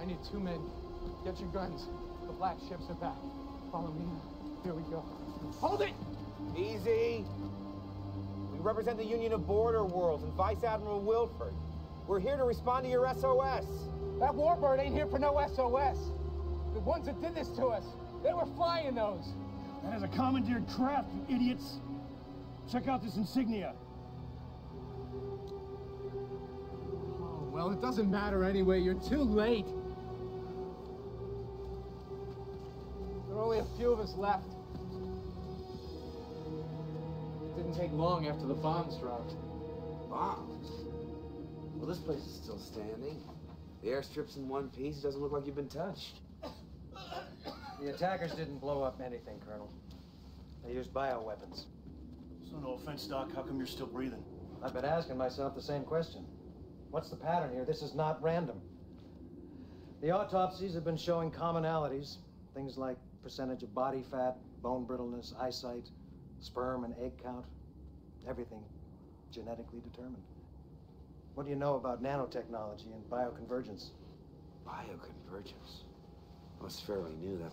I need 2 men. Get your guns. The black ships are back. Follow me now. Here we go. Hold it! Easy. We represent the Union of Border Worlds and Vice Admiral Wilford. We're here to respond to your SOS. That warbird ain't here for no SOS. The ones that did this to us, they were flying those. That is a commandeered craft, you idiots. Check out this insignia. Oh, well, it doesn't matter anyway. You're too late. There are only a few of us left. It didn't take long after the bombs dropped. Bombs? Well, this place is still standing. The airstrip's in one piece. It doesn't look like you've been touched. The attackers didn't blow up anything, Colonel. They used bioweapons. So no offense, Doc, how come you're still breathing? I've been asking myself the same question. What's the pattern here? This is not random. The autopsies have been showing commonalities. Things like percentage of body fat, bone brittleness, eyesight, sperm and egg count. Everything genetically determined. What do you know about nanotechnology and bioconvergence? Bioconvergence? Well, it's fairly new. That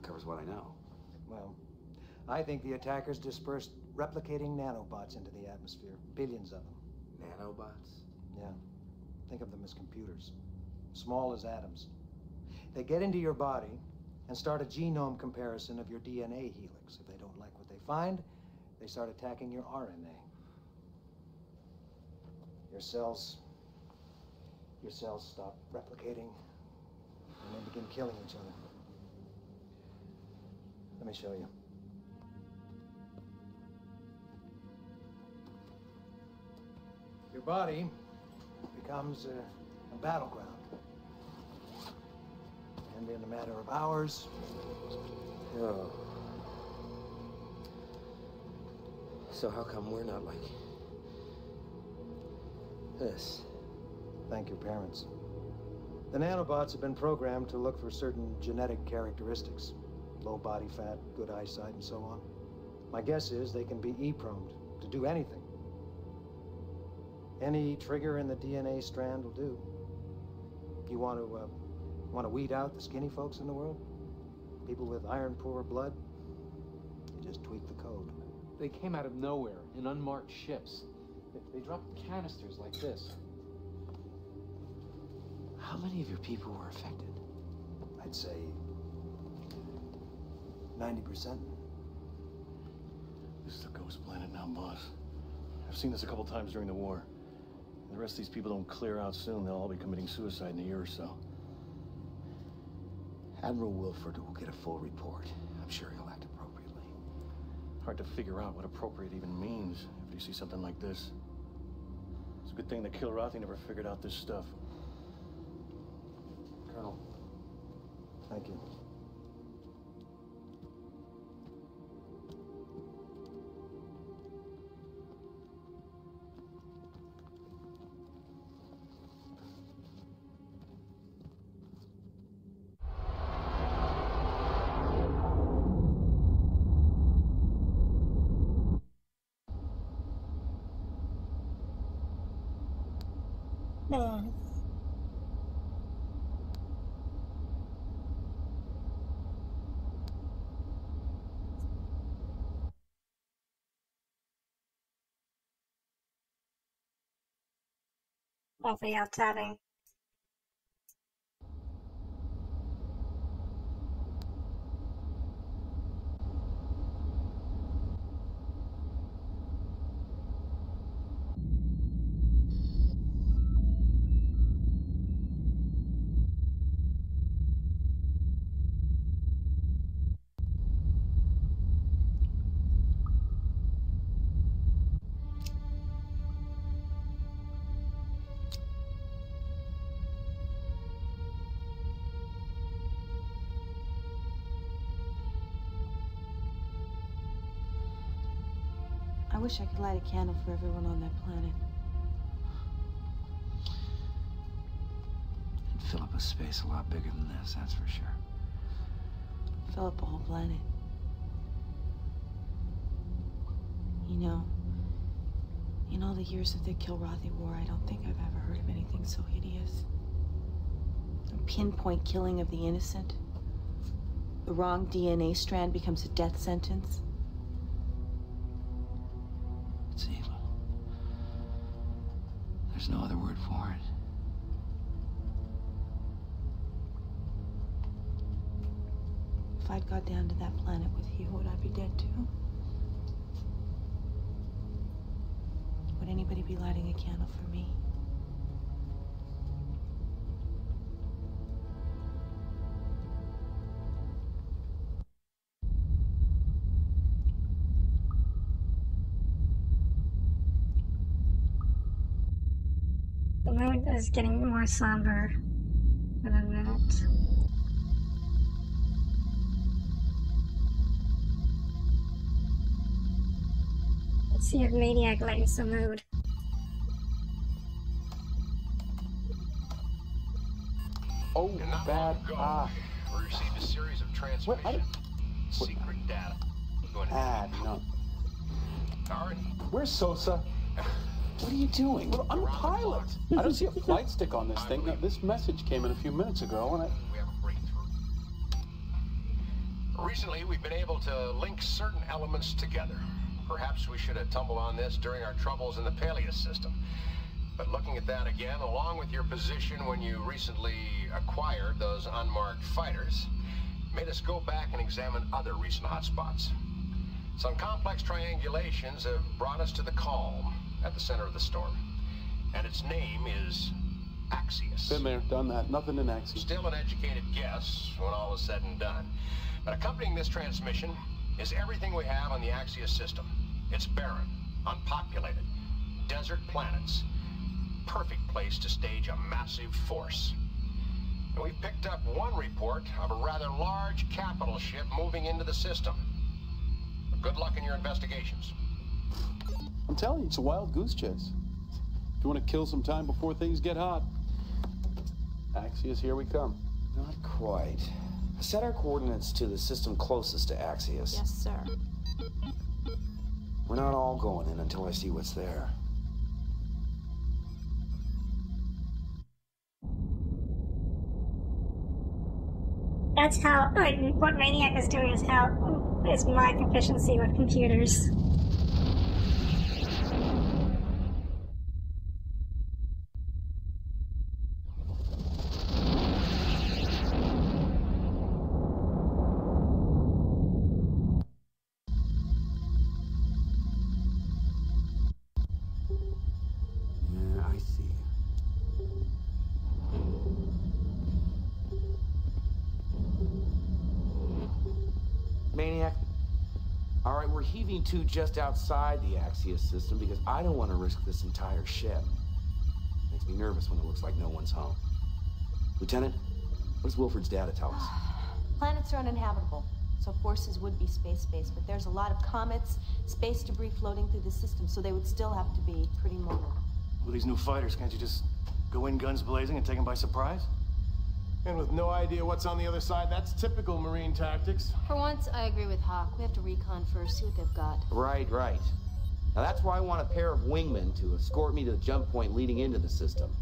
covers what I know. Well, I think the attackers dispersed replicating nanobots into the atmosphere. Billions of them. Nanobots? Yeah. Think of them as computers. Small as atoms. They get into your body and start a genome comparison of your DNA helix. If they don't like what they find, they start attacking your RNA. Your cells stop replicating and they begin killing each other. Let me show you. Your body becomes a battleground. And in a matter of hours... Oh. So how come we're not like this? Thank your parents. The nanobots have been programmed to look for certain genetic characteristics. Low body fat, good eyesight, and so on. My guess is they can be E-promed to do anything. Any trigger in the DNA strand will do. You want to weed out the skinny folks in the world? People with iron-poor blood? You just tweak the code. They came out of nowhere in unmarked ships. They dropped canisters like this. How many of your people were affected? I'd say 90%. This is a ghost planet now, boss. I've seen this a couple times during the war. If the rest of these people don't clear out soon, they'll all be committing suicide in a year or so. Admiral Wilford will get a full report. I'm sure he'll act appropriately. Hard to figure out what appropriate even means after you see something like this. It's a good thing that Kilrathi never figured out this stuff. Colonel, thank you. No. Coffee outside. I wish I could light a candle for everyone on that planet. It'd fill up a space a lot bigger than this, that's for sure. Fill up a whole planet. In all the years of the Kilrathi War, I don't think I've ever heard of anything so hideous. pinpoint killing of the innocent. The wrong DNA strand becomes a death sentence. It's evil. There's no other word for it. If I'd got down to that planet with you, would I be dead too? Would anybody be lighting a candle for me? The mood is getting more somber in a minute. Let's see if Maniac lightens the mood. Oh, bad. We received a series of transmissions. Secret data. No. Alright. Where's Sosa? What are you doing? Well, I'm a pilot. I don't see a flight stick on this thing. Now, this message came in a few minutes ago, and We have a breakthrough. Recently, we've been able to link certain elements together. Perhaps we should have tumbled on this during our troubles in the Peleus system. But looking at that again, along with your position when you recently acquired those unmarked fighters, made us go back and examine other recent hotspots. Some complex triangulations have brought us to the calm at the center of the storm. And its name is Axios. been there, done that. Nothing in Axios. Still an educated guess when all is said and done. But accompanying this transmission is everything we have on the Axios system. It's barren, unpopulated, desert planets. Perfect place to stage a massive force. And we've picked up one report of a rather large capital ship moving into the system. But good luck in your investigations. I'm telling you, it's a wild goose chase. If you want to kill some time before things get hot, Axios, here we come. Not quite. Set our coordinates to the system closest to Axios. Yes, sir. We're not all going in until I see what's there. That's how, like, what Maniac is doing is my proficiency with computers. Yeah, I see. Maniac. All right, we're heaving to just outside the Axios system because I don't want to risk this entire ship. Makes me nervous when it looks like no one's home. Lieutenant, what does Wilford's data tell us? Planets are uninhabitable, so forces would be space-based, but there's a lot of comets, space debris floating through the system, so they would still have to be pretty mobile. With these new fighters, can't you just go in guns blazing and take them by surprise? And with no idea what's on the other side, that's typical Marine tactics. For once, I agree with Hawk. We have to recon first, see what they've got. Right. Now that's why I want a pair of wingmen to escort me to the jump point leading into the system.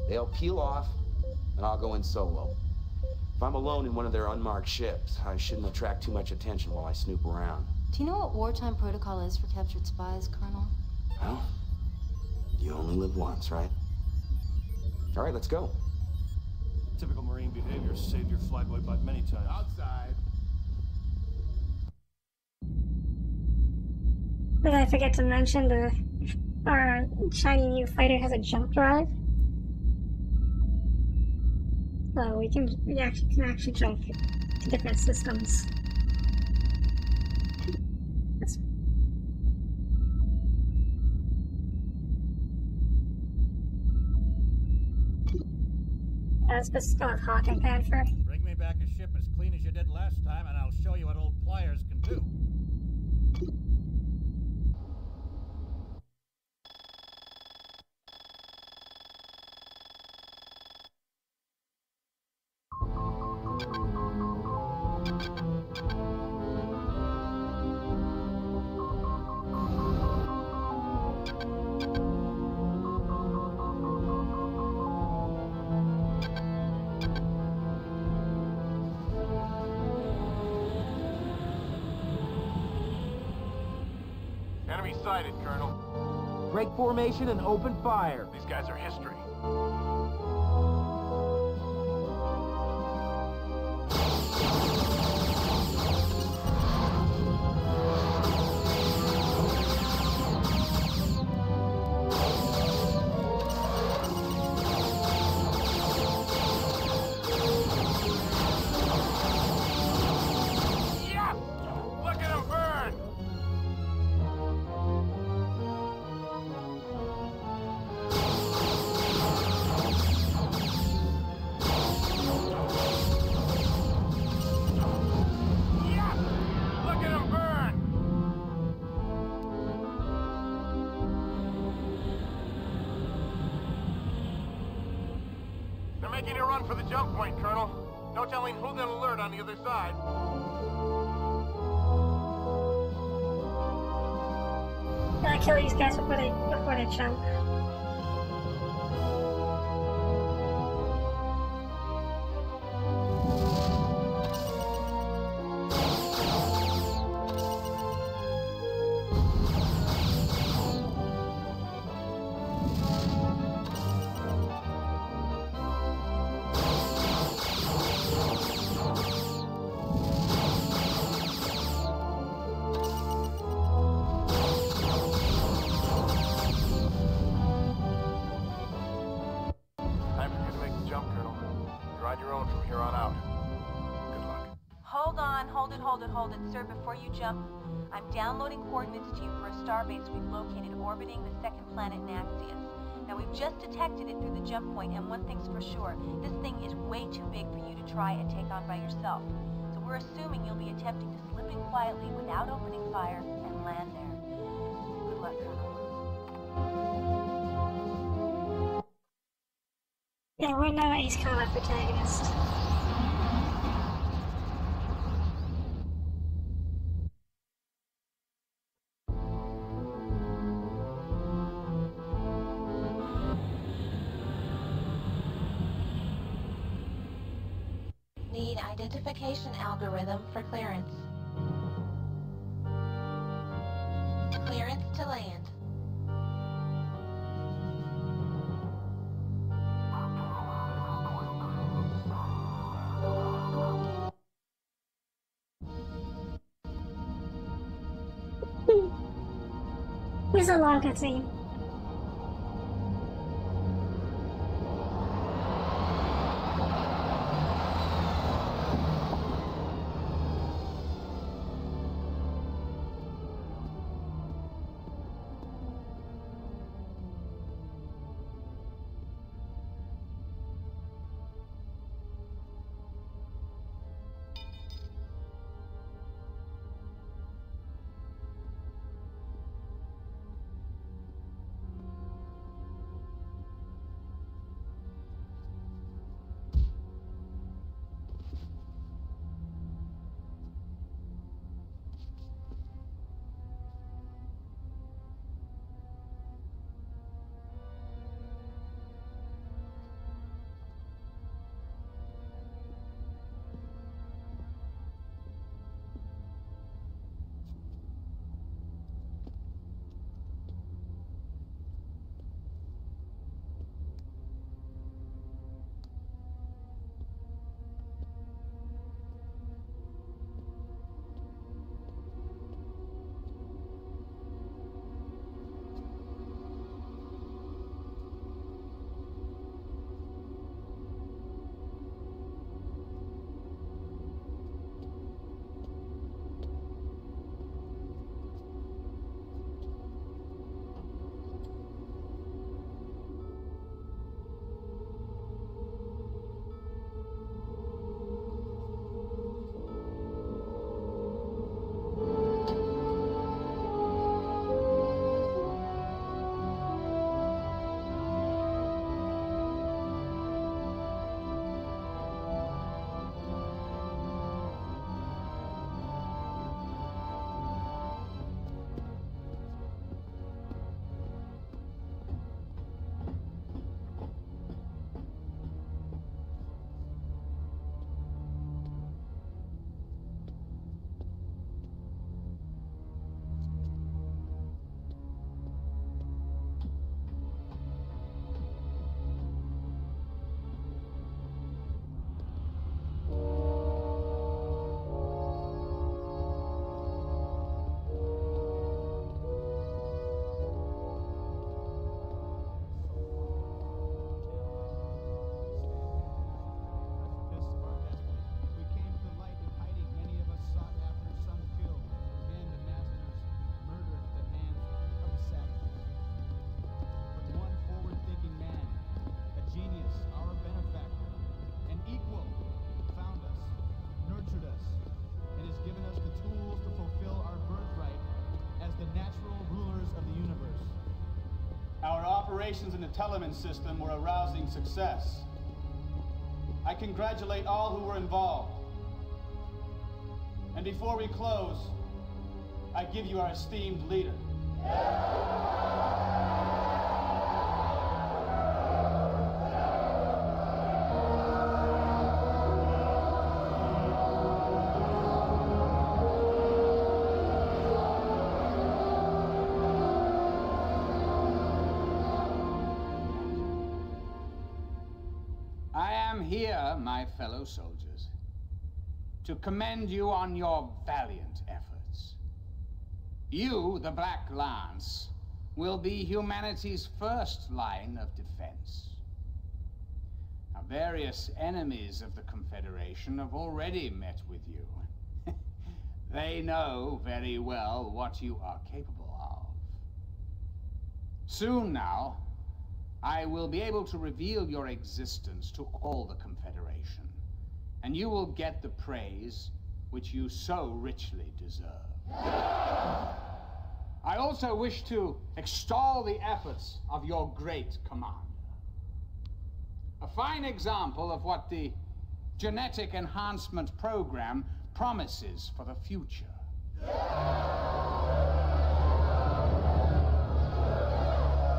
They'll peel off, and I'll go in solo. If I'm alone in one of their unmarked ships, I shouldn't attract too much attention while I snoop around. Do you know what wartime protocol is for captured spies, Colonel? Well, you only live once, right? All right, let's go. Typical Marine behavior saved your flyboy butt many times. Outside. Did I forget to mention our shiny new fighter has a jump drive? So we can actually jump to different systems. Let's go with Hawk and Panther. Bring me back a ship as clean as you did last time, and I'll show you what old pliers can do. sighted, Colonel. Break formation and open fire. These guys are history. Making a run for the jump point, Colonel. No telling who they'll alert on the other side. Gotta kill these guys before they jump. Hold it, sir, before you jump. I'm downloading coordinates to you for a starbase we've located orbiting the second planet Naxius. Now, we've just detected it through the jump point, and one thing's for sure, this thing is way too big for you to try and take on by yourself. So we're assuming you'll be attempting to slip in quietly without opening fire and land there. Good luck, Colonel. Yeah, we're no Ace Combat protagonist. Need identification algorithm for clearance. Clearance to land. Here's a long cutscene. operations in the Telemann system were a rousing success. I congratulate all who were involved. And before we close, I give you our esteemed leader. I am here, my fellow soldiers, to commend you on your valiant efforts. You, the Black Lance, will be humanity's first line of defense. Now, various enemies of the Confederation have already met with you. They know very well what you are capable of. Soon now, I will be able to reveal your existence to all the Confederation, and you will get the praise which you so richly deserve. I also wish to extol the efforts of your great commander. A fine example of what the genetic enhancement program promises for the future.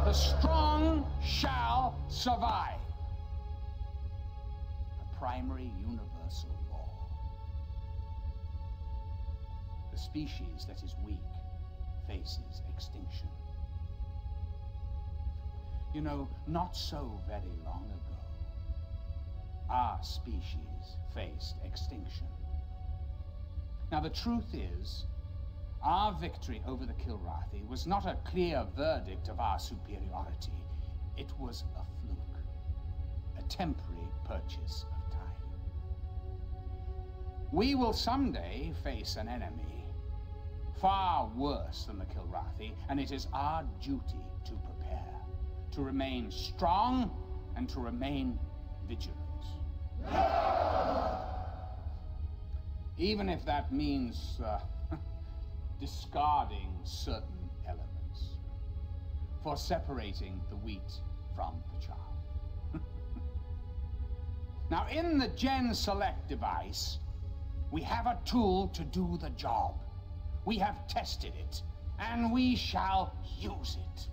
The strong shall survive. A primary universal law. The species that is weak faces extinction. You know, not so very long ago, our species faced extinction. Now, the truth is, our victory over the Kilrathi was not a clear verdict of our superiority. It was a fluke, a temporary purchase of time. We will someday face an enemy far worse than the Kilrathi, and it is our duty to prepare, to remain strong and to remain vigilant. Even if that means discarding certain elements for separating the wheat from the chaff. Now, in the Gen Select device, we have a tool to do the job. We have tested it, and we shall use it.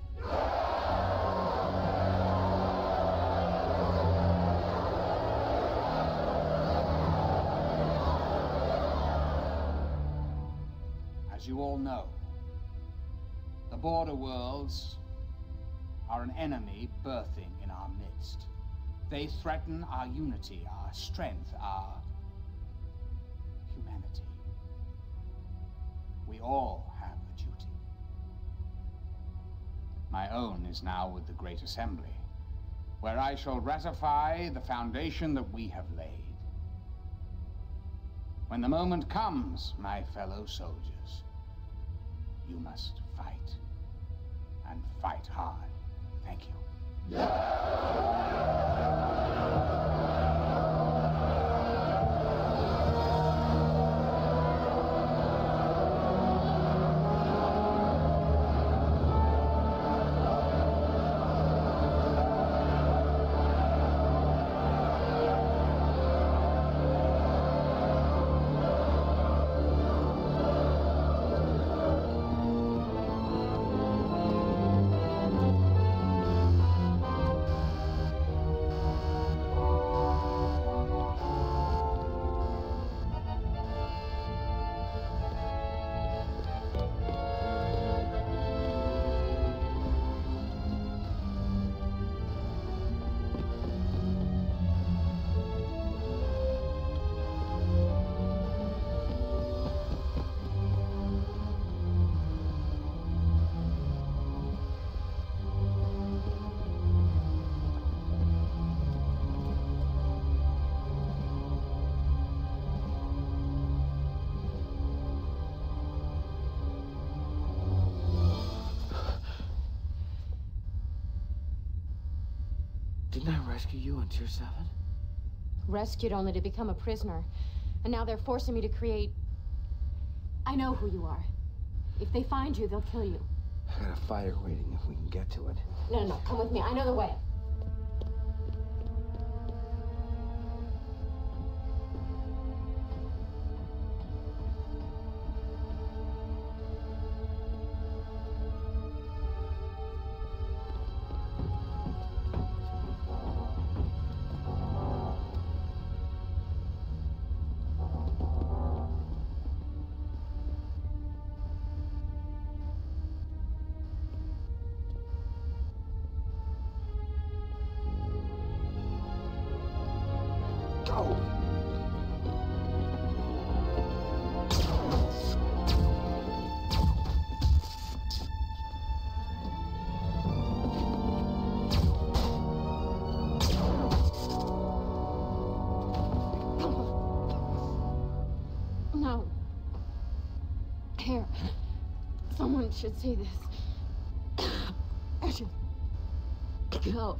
As you all know, the border worlds are an enemy birthing in our midst. They threaten our unity, our strength, our humanity. We all have a duty. My own is now with the Great Assembly, where I shall ratify the foundation that we have laid. When the moment comes, my fellow soldiers, you must fight, and fight hard. Thank you. Didn't I rescue you on Tier 7? Rescued only to become a prisoner. And now they're forcing me to create... I know who you are. If they find you, they'll kill you. I got a fire waiting if we can get to it. No, come with me. I know the way. No. Here. Someone should see this. I should go.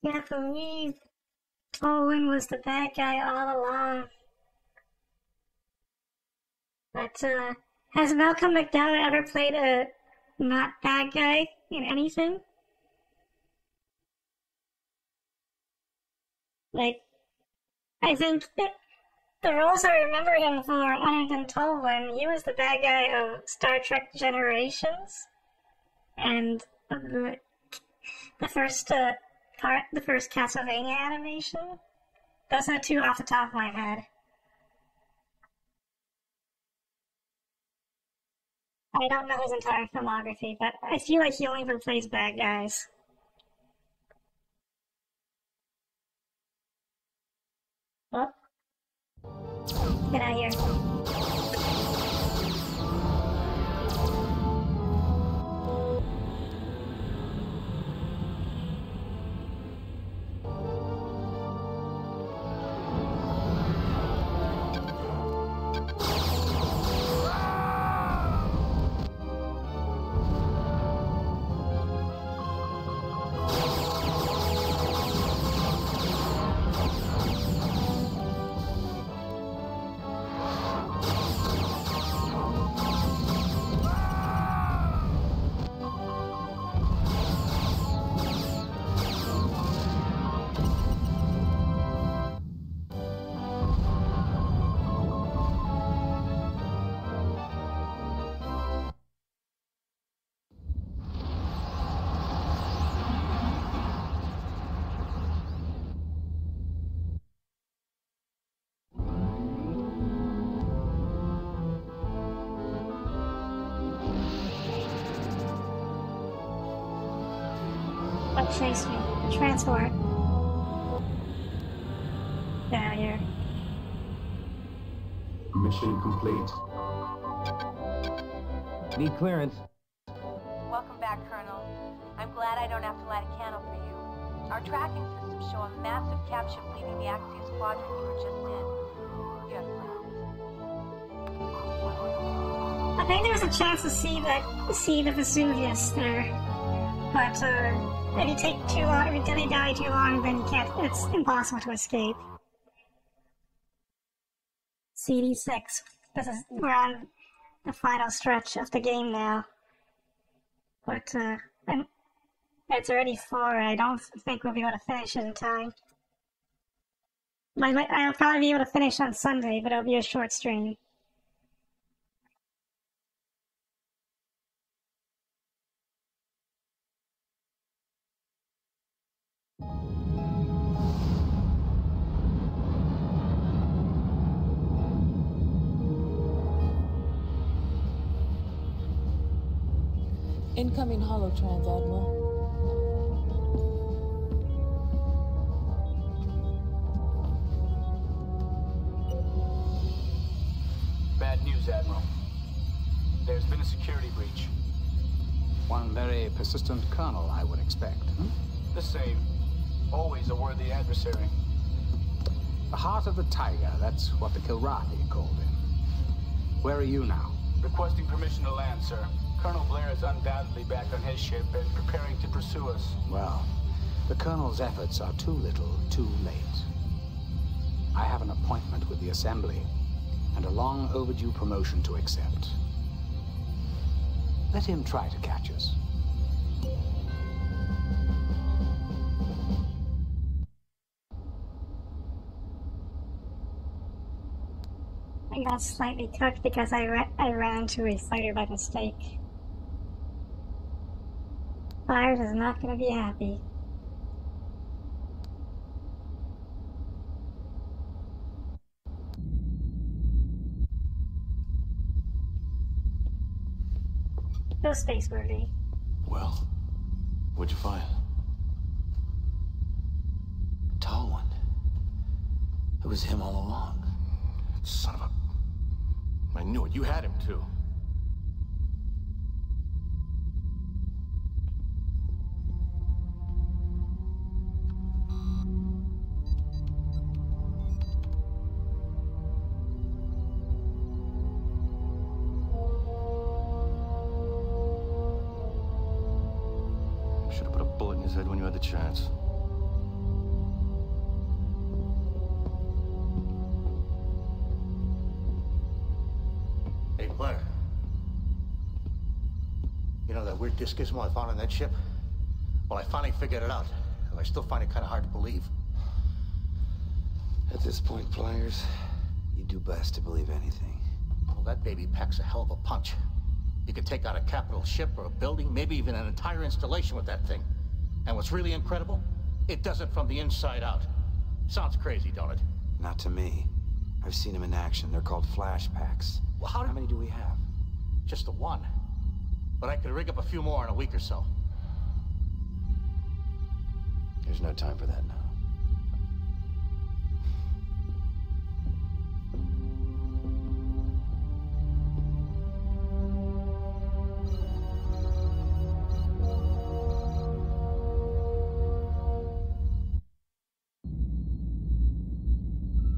Can't believe Owen was the bad guy all along. But, has Malcolm McDowell ever played a not bad guy in anything? Like, I think the roles I remember him for other than Tolwyn, he was the bad guy of Star Trek Generations, and the first the first Castlevania animation. Those are two off the top of my head. I don't know his entire filmography, but I feel like he only ever plays bad guys. Oh. Get out of here. Chase me. Transport. Get out of here. Mission complete. Need clearance. Welcome back, Colonel. I'm glad I don't have to light a candle for you. Our tracking systems show a massive capship leaving the Axios quadrant you were just in. You have plans. I think there's a chance to see the Vesuvius there, but if you take too long, if you die too long, then you can't. It's impossible to escape. CD6. We're on the final stretch of the game now, but and it's already 4. I don't think we'll be able to finish it in time. I'll probably be able to finish on Sunday, but it'll be a short stream. Incoming holotrans, Admiral. Bad news, Admiral. There's been a security breach. One very persistent colonel, I would expect. The same. Always a worthy adversary. The heart of the tiger, that's what the Kilrathi called him. Where are you now? Requesting permission to land, sir. Colonel Blair is undoubtedly back on his ship and preparing to pursue us. Well, the Colonel's efforts are too little, too late. I have an appointment with the Assembly, and a long overdue promotion to accept. Let him try to catch us. I got slightly cooked because I ran into a fighter by mistake. Fires is not going to be happy. No space worthy. Well, what'd you find? Tall one. It was him all along. Son of a... I knew it. You had him, too. Should have put a bullet in his head when you had the chance. Hey, Blair. You know that weird disk gizmo I found on that ship? Well, I finally figured it out. I still find it kind of hard to believe. At this point, Pliers, you do best to believe anything. Well, that baby packs a hell of a punch. You could take out a capital ship or a building, maybe even an entire installation with that thing. And what's really incredible? It does it from the inside out. Sounds crazy, don't it? Not to me. I've seen them in action. They're called flash packs. Well, how many do we have? Just the one. But I could rig up a few more in a week or so. There's no time for that now.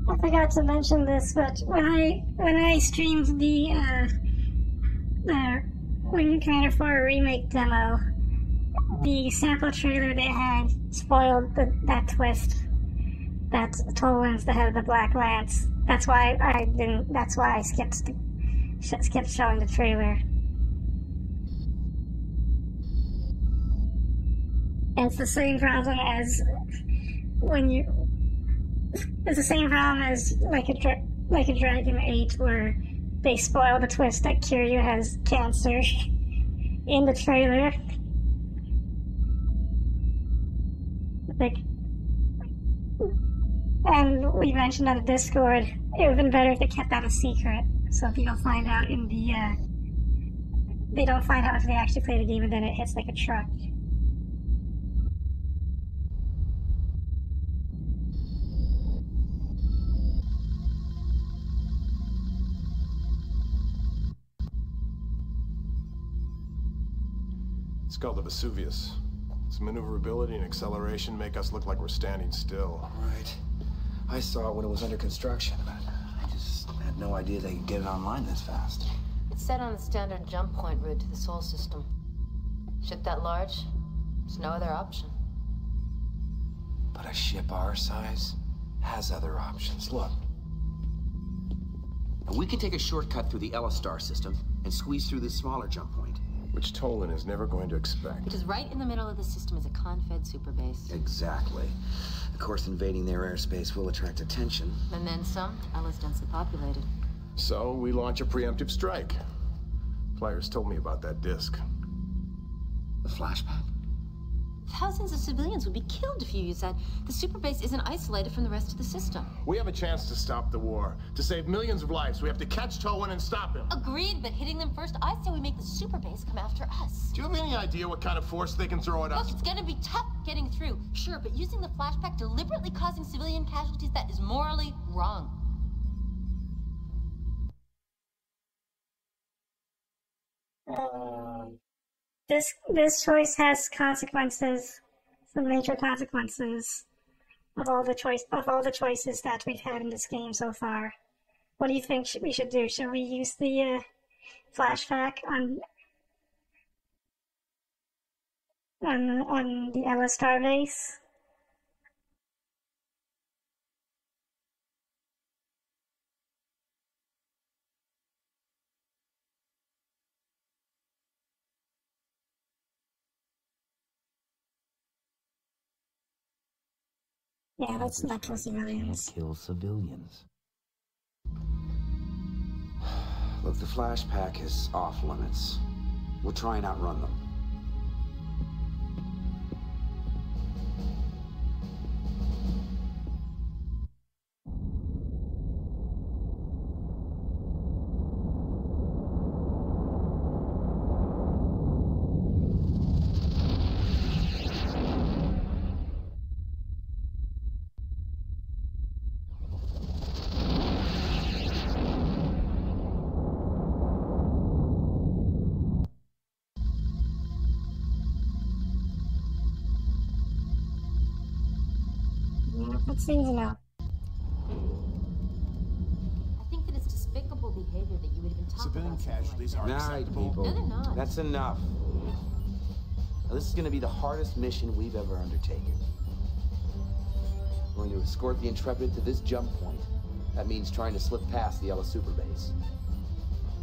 I forgot to mention this, but when I streamed the Wing Commander 4 remake demo, the sample trailer they had spoiled that twist. That Tolan's the head of the Black Lance. That's why I didn't. That's why I skipped showing the trailer. And it's the same problem as when you. It's the same problem as like a Dragon 8, where they spoil the twist that Kiryu has cancer in the trailer. Like, and we mentioned on the Discord, it would have been better if they kept that a secret, so people find out in the they don't find out if they actually play the game and then it hits like a truck. It's called the Vesuvius. Its maneuverability and acceleration make us look like we're standing still. Right. I saw it when it was under construction, but I just had no idea they could get it online this fast. It's set on the standard jump point route to the Sol system. Ship that large, there's no other option. But a ship our size has other options. Look. We can take a shortcut through the Elistar system and squeeze through this smaller jump point. Which Tolan is never going to expect. Because right in the middle of the system is a con-fed superbase. Exactly. Of course, invading their airspace will attract attention. And then some. Ella's densely populated. So we launch a preemptive strike. Pliers told me about that disc. The flashback? Thousands of civilians would be killed if you use that. The superbase isn't isolated from the rest of the system. We have a chance to stop the war, to save millions of lives. We have to catch Towan and stop him. Agreed, but hitting them first, I say we make the superbase come after us. Do you have any idea what kind of force they can throw at us? Look, it's gonna be tough getting through. Sure, but using the flashback deliberately causing civilian casualties, that is morally wrong. This choice has consequences, some major consequences of all the choices that we've had in this game so far. What do you think we should do? Should we use the flashback on the Ella Starbase? Yeah, let's not kill civilians. Kill civilians. Look, the flashback is off limits. We'll try and outrun them. It seems enough. I think that it's despicable behavior that you would even talk Civilian about casualties are All right, acceptable. people. No, they're not. That's enough. Now, this is going to be the hardest mission we've ever undertaken. We're going to escort the Intrepid to this jump point. That means trying to slip past the Ella Superbase.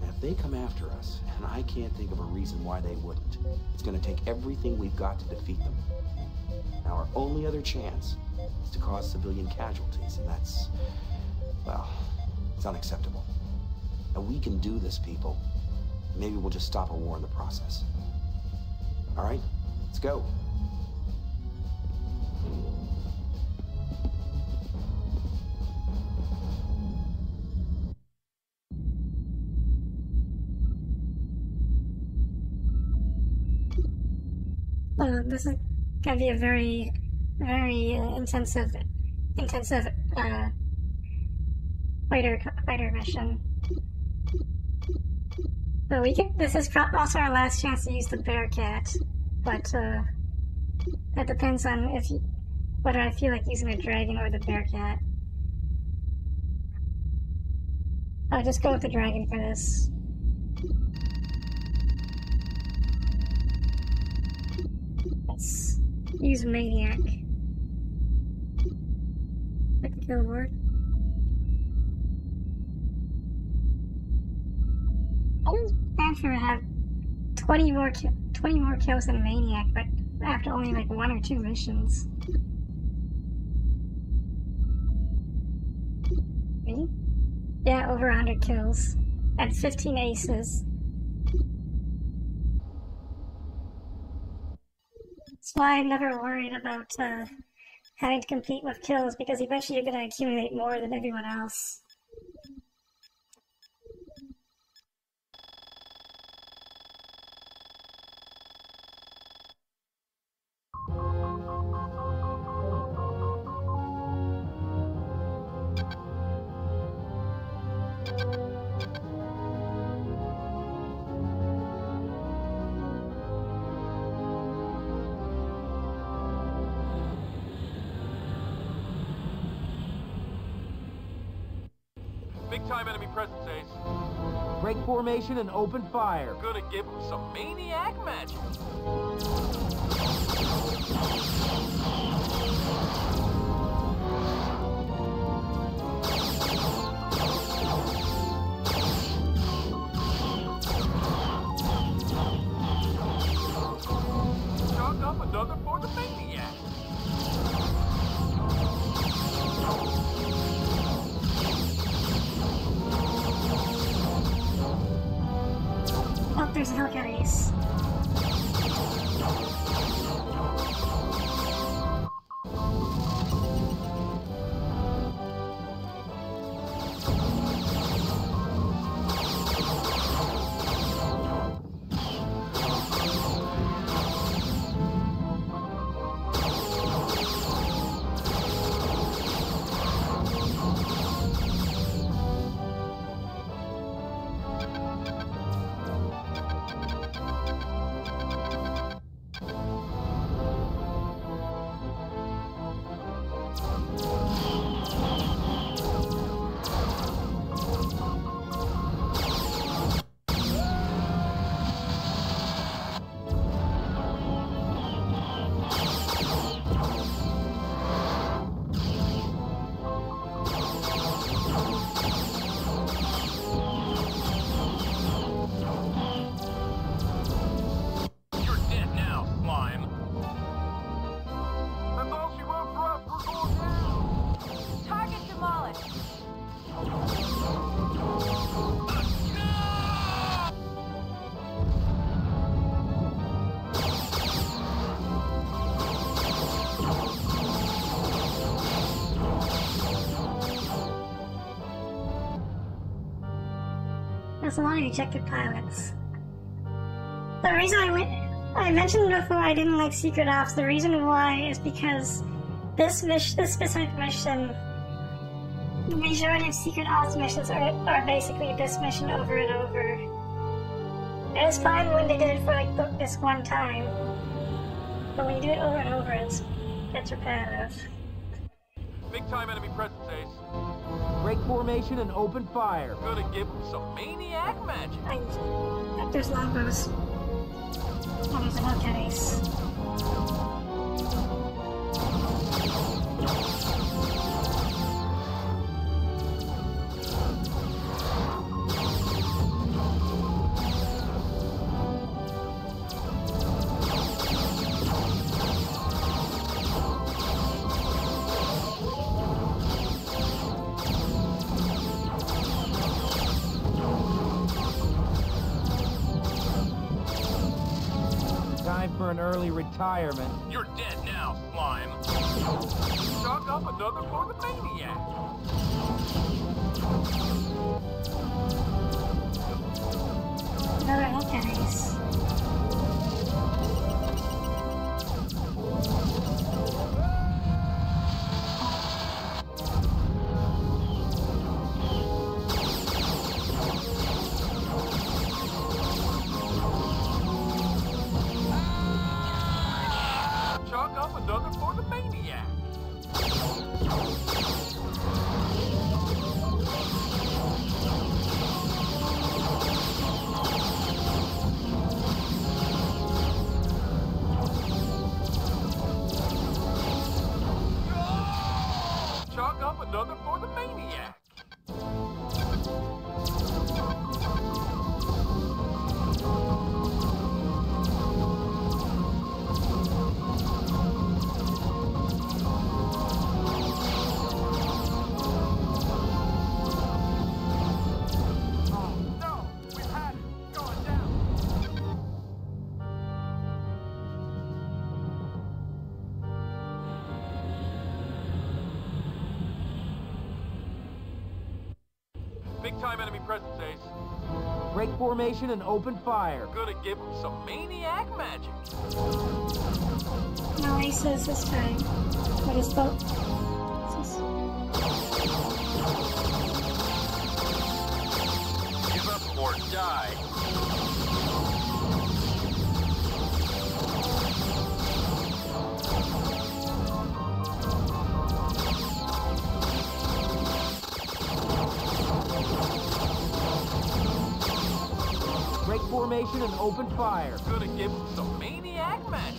And if they come after us, and I can't think of a reason why they wouldn't, it's going to take everything we've got to defeat them. Now, our only other chance is to cause civilian casualties, and that's, well, it's unacceptable. And we can do this, people. Maybe we'll just stop a war in the process. All right, let's go. This is gonna be a very intensive fighter mission. So this is also our last chance to use the Bearcat, but that depends on whether I feel like using a dragon or the Bearcat. I'll just go with the dragon for this. Let's use Maniac. Click the kill board. I was bad for have 20 more kills than Maniac, but after only like 1 or 2 missions. Me? Yeah, over 100 kills and 15 aces. That's why I'm never worried about having to compete with kills, because eventually you're going to accumulate more than everyone else. Big time enemy presence, Ace. Break formation and open fire. Gonna give him some maniac magic. Chalk up another for the maniac. Oh, there's Hellcarries. That's a lot of ejected pilots. The reason I mentioned before I didn't like secret ops. The reason why is because this specific mission, the majority of secret ops missions are basically this mission over and over. It was fine when they did it for like this one time, but when you do it over and over, it's repetitive. Big time enemy presence, Ace. Break formation and open fire. Gonna give him some maniac magic. There's longbows. Oh, there's a Hellcat Ace. For an early retirement. You're dead now, slime. Chalk up another for the maniac. Another Hellcat Ace. Another for the maniac. Chalk up another for the maniac. Big time enemy presence, Ace. Break formation and open fire. Gonna give him some maniac magic. No aces this time. What is both? Give up or die. Break formation and open fire. Gonna give him some maniac magic.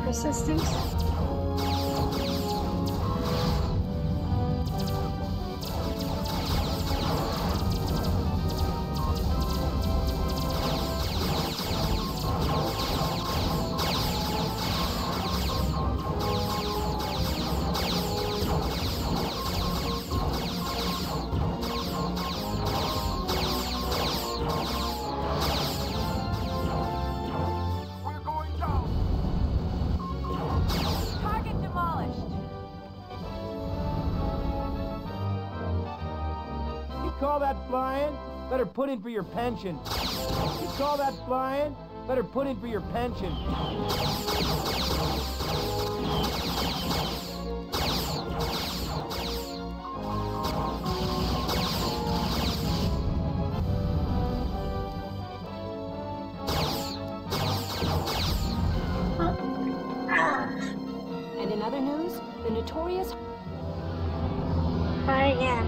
Persistent. Call that flying? Better put in for your pension. You call that flying? Better put in for your pension. And in other news, the notorious... Try again.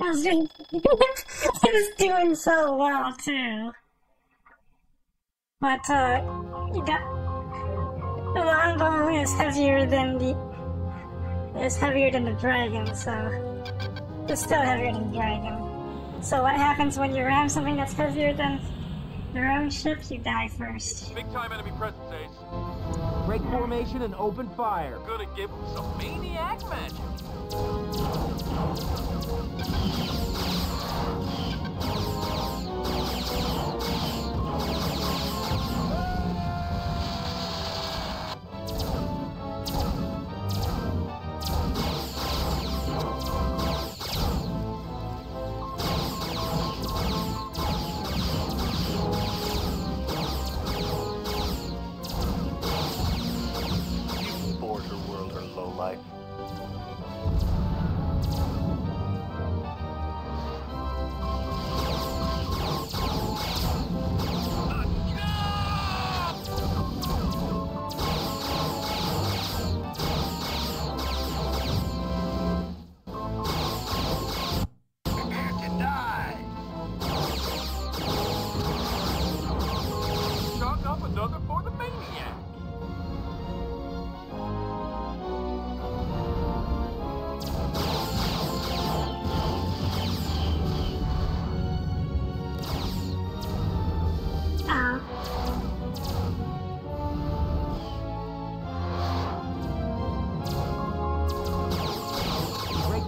I was doing so well, too. But, the longbow is heavier than the dragon, so it's still heavier than the dragon. So what happens when you ram something that's heavier than your own ship? You die first. Big time enemy presence, Ace. Break formation and open fire. Gonna give him some maniac magic.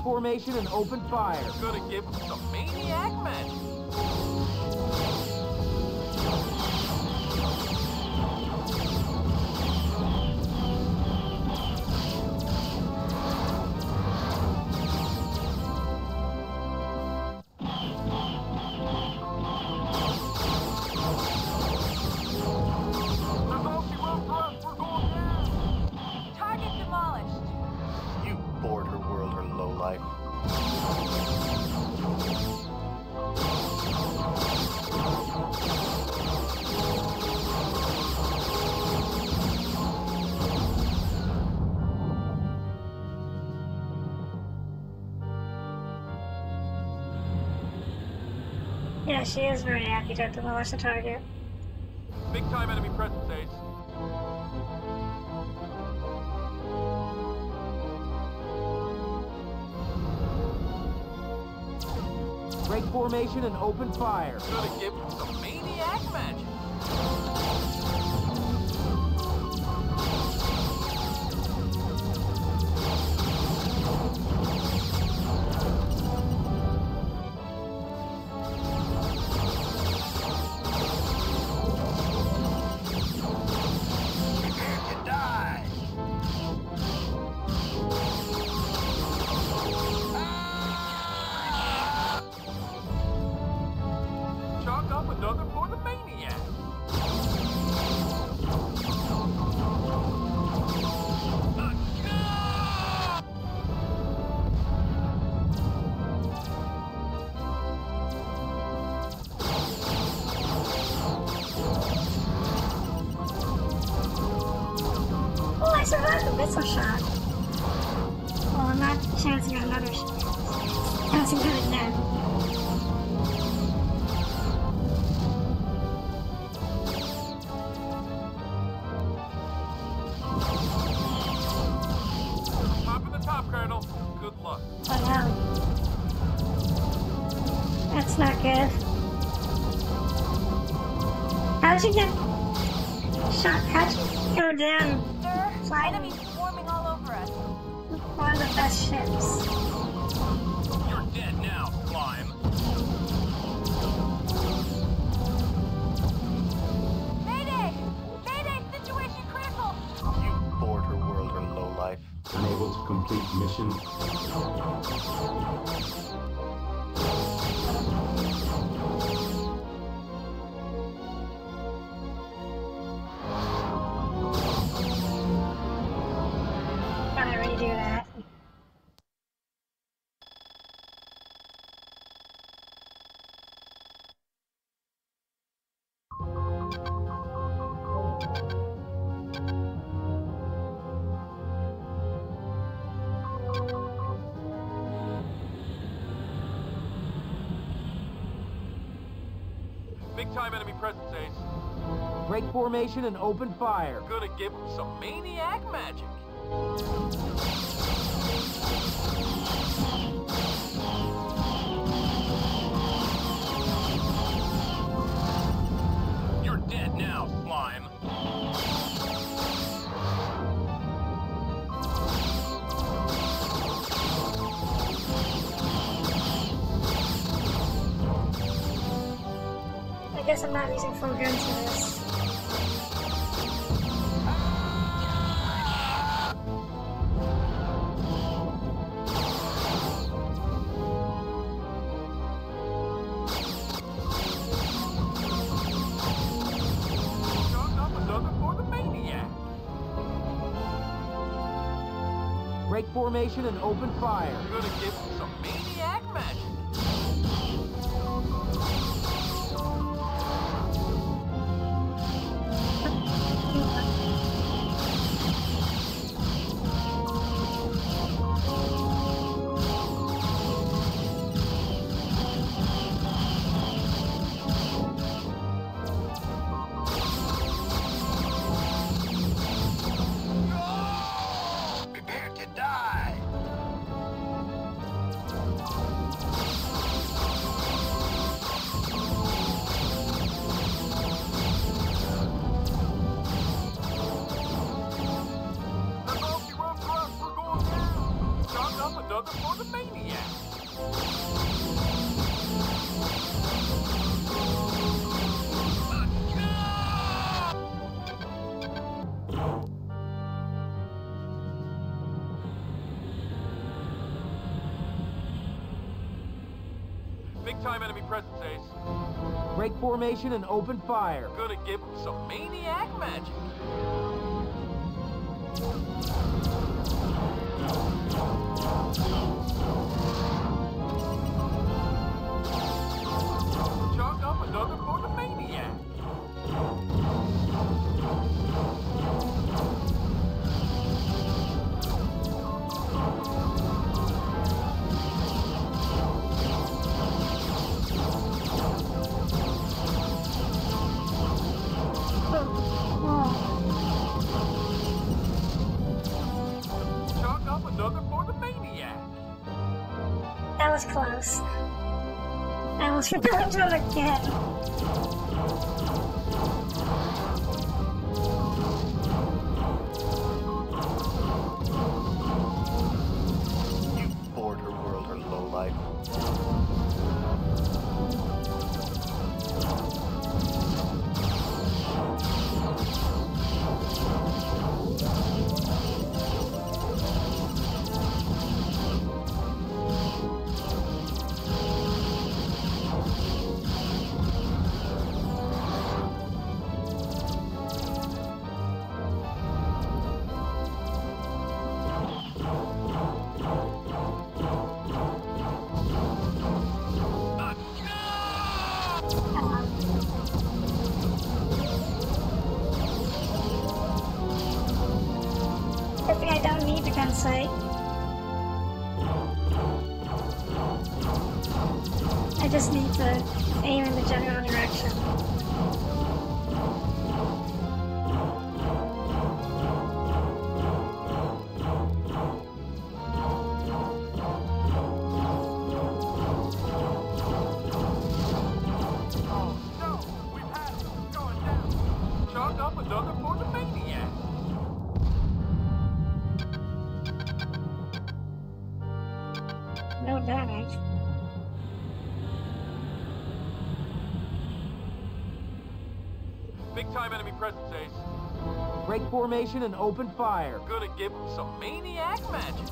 Formation and open fire. Gonna give him some maniac magic. Yeah, she is very happy to demolish the target. Big time enemy presence, Ace. Break formation and open fire. Gonna give him some maniac magic. I survived the missile shot. Well, I'm not chancing on another shot. Chancing on it again. Top of the top, Colonel. Good luck. Oh no. That's not good. How'd you get shot? How'd you go down? Enemies swarming all over us. One of the best ships. You're dead now, Climb. Mayday! Mayday! Situation critical! You border world or lowlife. Unable to complete mission. Big time enemy presence, Ace. Break formation and open fire. Gonna give him some maniac magic. You're dead now, slime. I guess I'm not using full guns for this. Break formation and open fire. You're gonna give him some maniac magic. Prepare to die. Another for the maniac. Big time enemy presence, Ace. Break formation and open fire. Gonna give him some maniac magic. Chalk up another for the maniac. Chalk up another for the maniac. That was close. I almost forgot to him again. You border worlder lowlife. I think I don't need the gun sight. I just need to aim in the general direction. Chalk up another for the maniac. No damage. Big time enemy presence, Ace. Break formation and open fire. Gonna give him some maniac magic.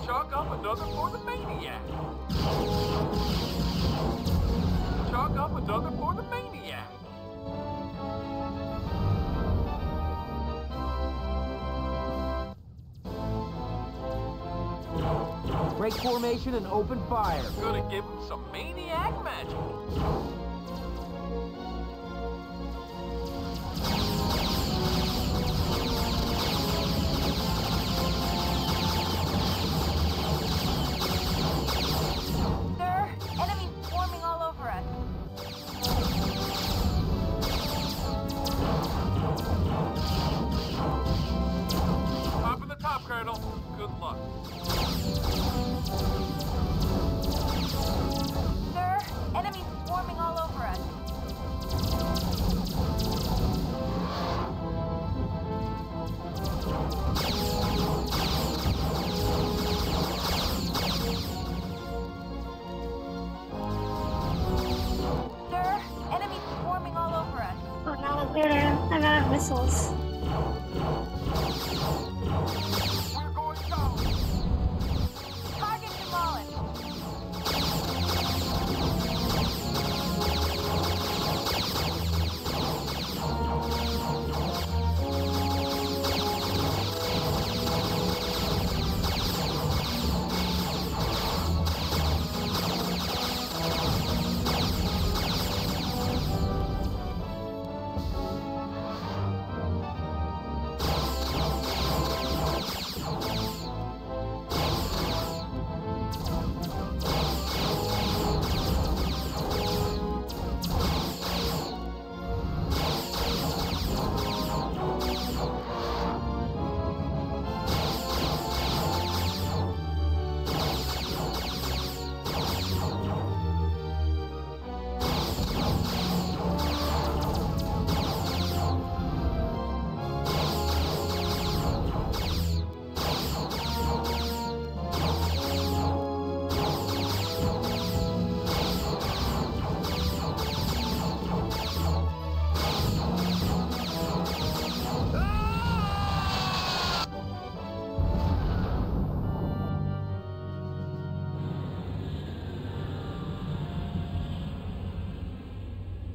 Chalk up another for the maniac. Chalk up another for the maniac. Break formation and open fire. Gonna give him some maniac magic. Sir, enemies swarming all over us. Top of the top, Colonel. Good luck. Sir, enemies swarming all over us. Sir, enemies swarming all over us. Oh no, we're I'm out of missiles. We're going down. Target demolished.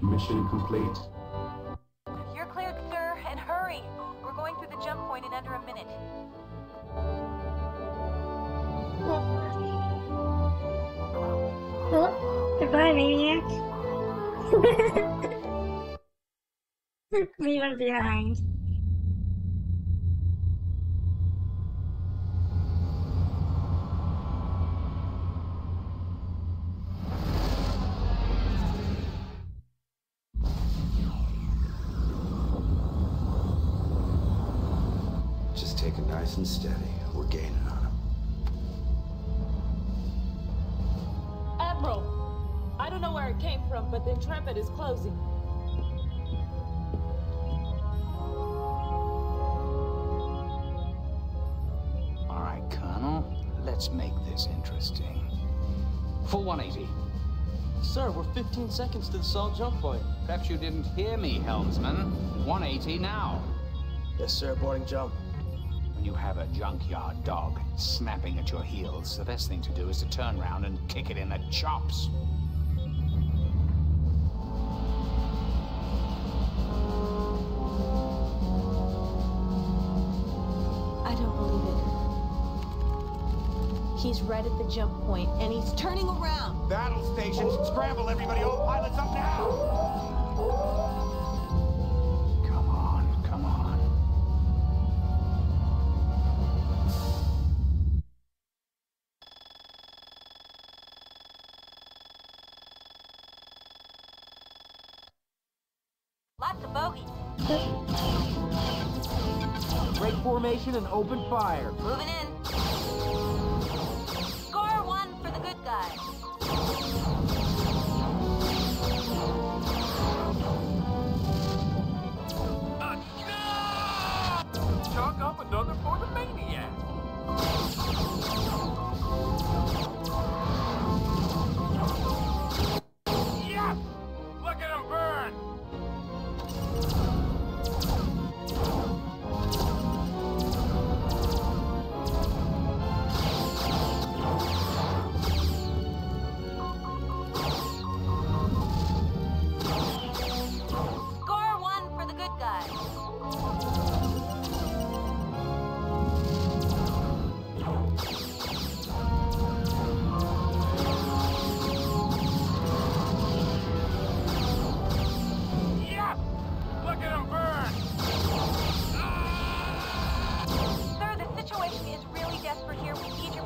Mission complete. You're cleared, sir, and hurry. We're going through the jump point in under a minute. Oh, goodbye, maniac. Leave him behind. Just take it nice and steady. We're gaining on him. Admiral, I don't know where it came from, but the Intrepid is closing. All right, Colonel. Let's make this interesting. Full 180. Sir, we're 15 seconds to the solid jump point. Perhaps you didn't hear me, helmsman. 180 now. Yes, sir, boarding jump. When you have a junkyard dog snapping at your heels, the best thing to do is to turn around and kick it in the chops. I don't believe it. He's right at the jump point, and he's turning around. Battle stations, scramble everybody, all pilots up now! Come on, come on. Lots of bogeys. Break formation and open fire. Moving in. Score one for the good guys. Chalk up another for the maniac. Yep! Look at him burn!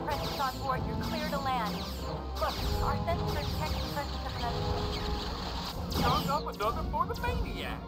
presence on board, you're clear to land. Look, our sensors are detecting the presence of another ship. Strung up another for the maniac.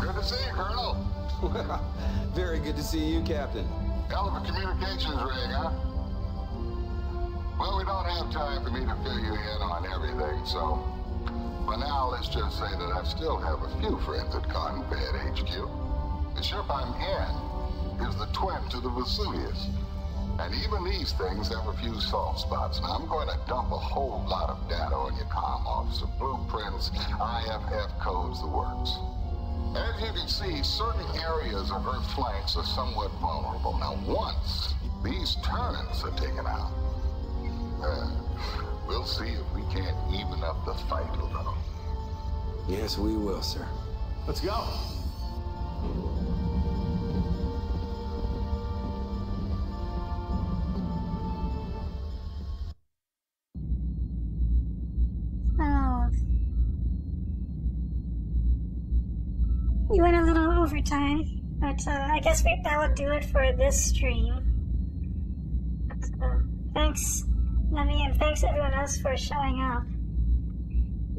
Good to see you, Colonel. Well, very good to see you, Captain. Hell of a communications ring, huh? Well, we don't have time for me to fill you in on everything, so for now, let's just say that I still have a few friends at Conpad HQ. The ship I'm in is the twin to the Vesuvius. And even these things have a few soft spots. Now, I'm going to dump a whole lot of data on your comm officer, blueprints, IFF codes, the works. As you can see, certain areas of Earth flanks are somewhat vulnerable. Now, once these turrets are taken out, we'll see if we can't even up the fight a little. Yes, we will, sir. Let's go. We went a little overtime, but I guess that will do it for this stream. Thanks, Nami, and thanks everyone else for showing up.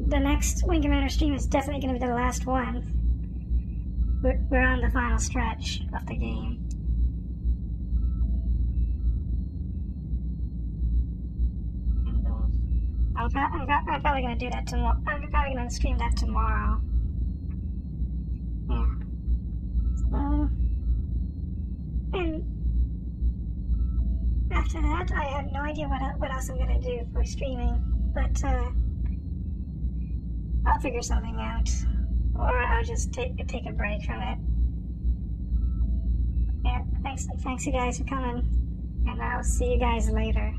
The next Wing Commander stream is definitely going to be the last one. We're on the final stretch of the game. I'm probably going to do that tomorrow. I'm probably going to stream that tomorrow. Yeah. So, and after that, I have no idea what else I'm gonna do for streaming, but I'll figure something out, or I'll just take a break from it. Yeah, thanks you guys for coming, and I'll see you guys later.